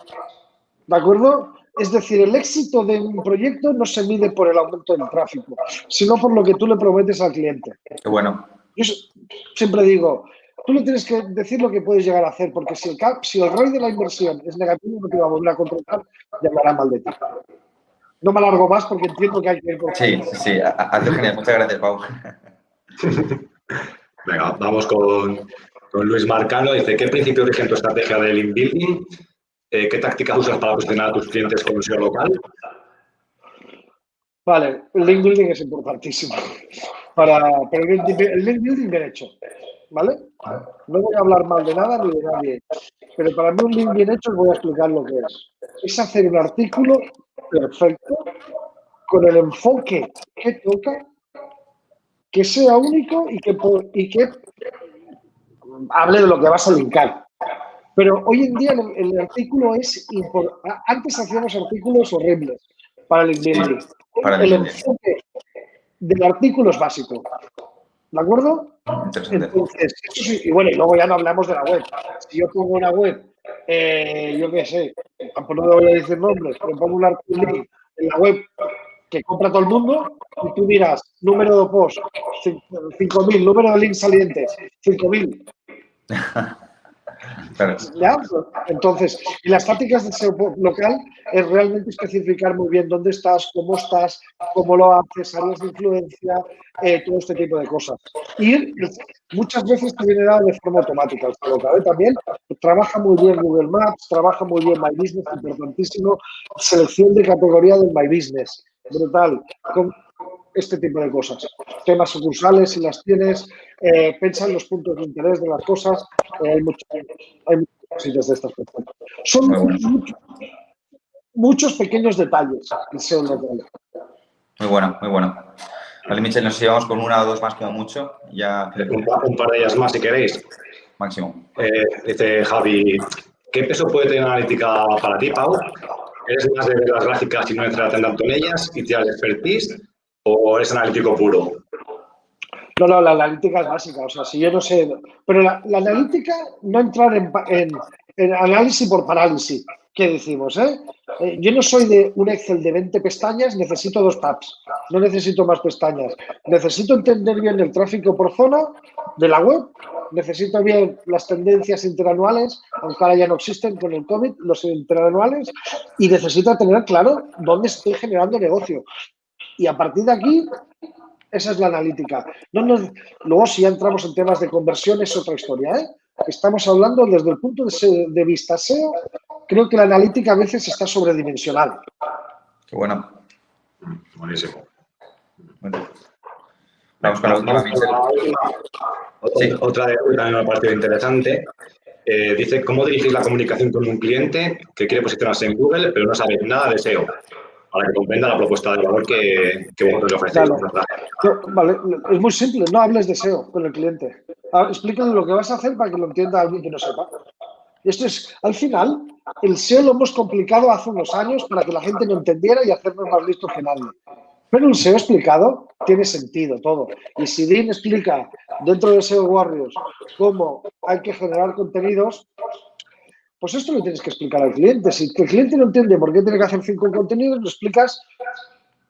Speaker 2: ¿De acuerdo? Es decir, el éxito de un proyecto no se mide por el aumento del tráfico, sino por lo que tú le prometes al cliente.
Speaker 1: Qué bueno.
Speaker 2: Yo siempre digo, tú le tienes que decir lo que puedes llegar a hacer, porque si el ROI de la inversión es negativo, no te va a volver a contratar y hablará mal de ti. No me alargo más porque entiendo que hay que ir por...
Speaker 1: Sí, hace genial. Muchas gracias, Pau.
Speaker 3: Venga, vamos con Luis Marcano. Dice, ¿qué principio rige en tu estrategia de link building? ¿Qué tácticas usas para posicionar a tus clientes con un SEO local?
Speaker 2: Vale, el link building es importantísimo. Pero el link building bien hecho. ¿vale? No voy a hablar mal de nada ni de nadie, pero para mí un link bien hecho os voy a explicar lo que es. Es hacer un artículo perfecto, con el enfoque que toca, que sea único y que hable de lo que vas a linkar. Pero hoy en día el artículo es importante. Antes hacíamos artículos horribles para el link building. El enfoque del artículo es básico. ¿De acuerdo? Entonces, eso sí, y bueno, y luego ya no hablamos de la web. Si yo pongo una web, yo qué sé, tampoco no voy a decir nombres, pero pongo un link en la web que compra todo el mundo y tú miras número de post, 5.000, número de links salientes, 5.000.
Speaker 1: Claro.
Speaker 2: ¿Ya? Entonces, y las tácticas de SEO local es realmente especificar muy bien dónde estás, cómo lo haces, áreas de influencia, todo este tipo de cosas. Y muchas veces te viene dado de forma automática el SEO local. También trabaja muy bien Google Maps, trabaja muy bien My Business, importantísimo, selección de categoría del My Business, brutal. Con este tipo de cosas. Temas sucursales, si las tienes, piensa en los puntos de interés de las cosas. Hay muchas cositas de estas personas. Son muchos pequeños detalles el SEO local.
Speaker 1: Muy bueno, muy bueno. Vale, Michel, nos llevamos con una o dos más como mucho. Ya...
Speaker 3: Un par de ellas más, si queréis.
Speaker 1: Máximo.
Speaker 3: Dice Javi, ¿qué peso puede tener la analítica para ti, Pau? ¿Eres más de ver las gráficas y no entrar tanto en ellas y tirar expertise? ¿O eres analítico puro?
Speaker 2: No, la analítica es básica. O sea, si yo no sé... Pero la analítica, no entrar en análisis por parálisis. ¿Qué decimos, yo no soy de un Excel de 20 pestañas, necesito 2 tabs. No necesito más pestañas. Necesito entender bien el tráfico por zona de la web. Necesito bien las tendencias interanuales, aunque ahora ya no existen con el COVID, los interanuales. Y necesito tener claro dónde estoy generando negocio. Y a partir de aquí, esa es la analítica. Luego, si ya entramos en temas de conversión, es otra historia. Estamos hablando desde el punto de vista SEO. Creo que la analítica a veces está sobredimensionada.
Speaker 1: Qué bueno.
Speaker 3: Buenísimo.
Speaker 1: Bueno. Vamos con la última, Michel.
Speaker 3: Sí. Otra también me ha parecido interesante. Dice, ¿cómo dirigís la comunicación con un cliente que quiere posicionarse en Google, pero no sabe nada de SEO? Para que comprenda la propuesta de valor que vosotros le ofrecéis.
Speaker 2: Vale, es muy simple, no hables de SEO con el cliente. Explícale lo que vas a hacer para que lo entienda alguien que no sepa. Esto es, al final, el SEO lo hemos complicado hace unos años para que la gente no entendiera y hacernos más listos que nadie. Pero el SEO explicado tiene sentido todo. Y si Dean explica dentro de SEO Warriors cómo hay que generar contenidos, pues esto lo tienes que explicar al cliente. Si el cliente no entiende por qué tiene que hacer 5 contenidos, lo explicas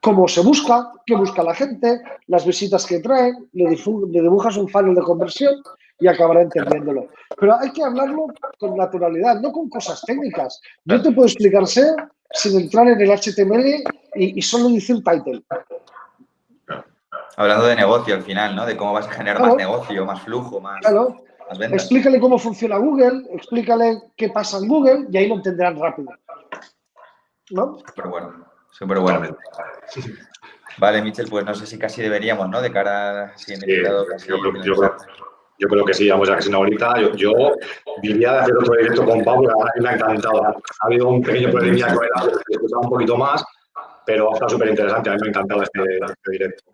Speaker 2: cómo se busca, qué busca la gente, las visitas que traen, le dibujas un funnel de conversión y acabará entendiéndolo. Pero hay que hablarlo con naturalidad, no con cosas técnicas. Yo te puedo explicar SEO sin entrar en el HTML y solo decir title.
Speaker 1: Hablando de negocio al final, ¿no? De cómo vas a generar más negocio, más flujo, más ventas.
Speaker 2: Explícale cómo funciona Google, explícale qué pasa en Google y ahí lo entenderán rápido. ¿No?
Speaker 1: Súper bueno, súper bueno. Vale, Michel, pues no sé si casi deberíamos, ¿no? De cara al siguiente invitado.
Speaker 3: Yo creo que sí, vamos a casi una horita. Yo diría de hacer otro directo con Pablo, a mí me ha encantado. Ha habido un pequeño problema con él, que escuchaba un poquito más, pero está súper interesante. A mí me ha encantado este directo.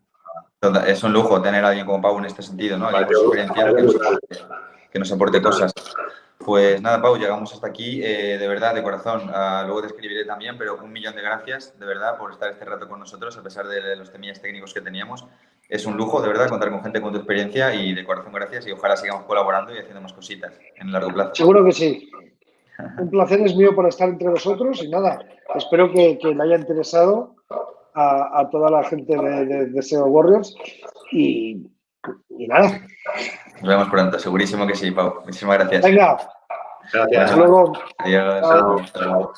Speaker 1: Es un lujo tener a alguien como Pau en este sentido, ¿no? Alguien con experiencia que nos aporte cosas. Pues nada, Pau, llegamos hasta aquí. De verdad, de corazón, luego te escribiré también, pero 1.000.000 de gracias, de verdad, por estar este rato con nosotros, a pesar de los temillas técnicos que teníamos. Es un lujo, de verdad, contar con gente con tu experiencia y de corazón gracias y ojalá sigamos colaborando y haciendo más cositas en el largo plazo.
Speaker 2: Seguro que sí. Un placer es mío por estar entre vosotros y nada, espero que le haya interesado a toda la gente de SEO Warriors y nada.
Speaker 1: Nos vemos pronto, segurísimo que sí, Pau. Muchísimas gracias.
Speaker 2: Venga.
Speaker 3: Gracias.
Speaker 2: Hasta luego.
Speaker 1: Adiós.
Speaker 3: Chao.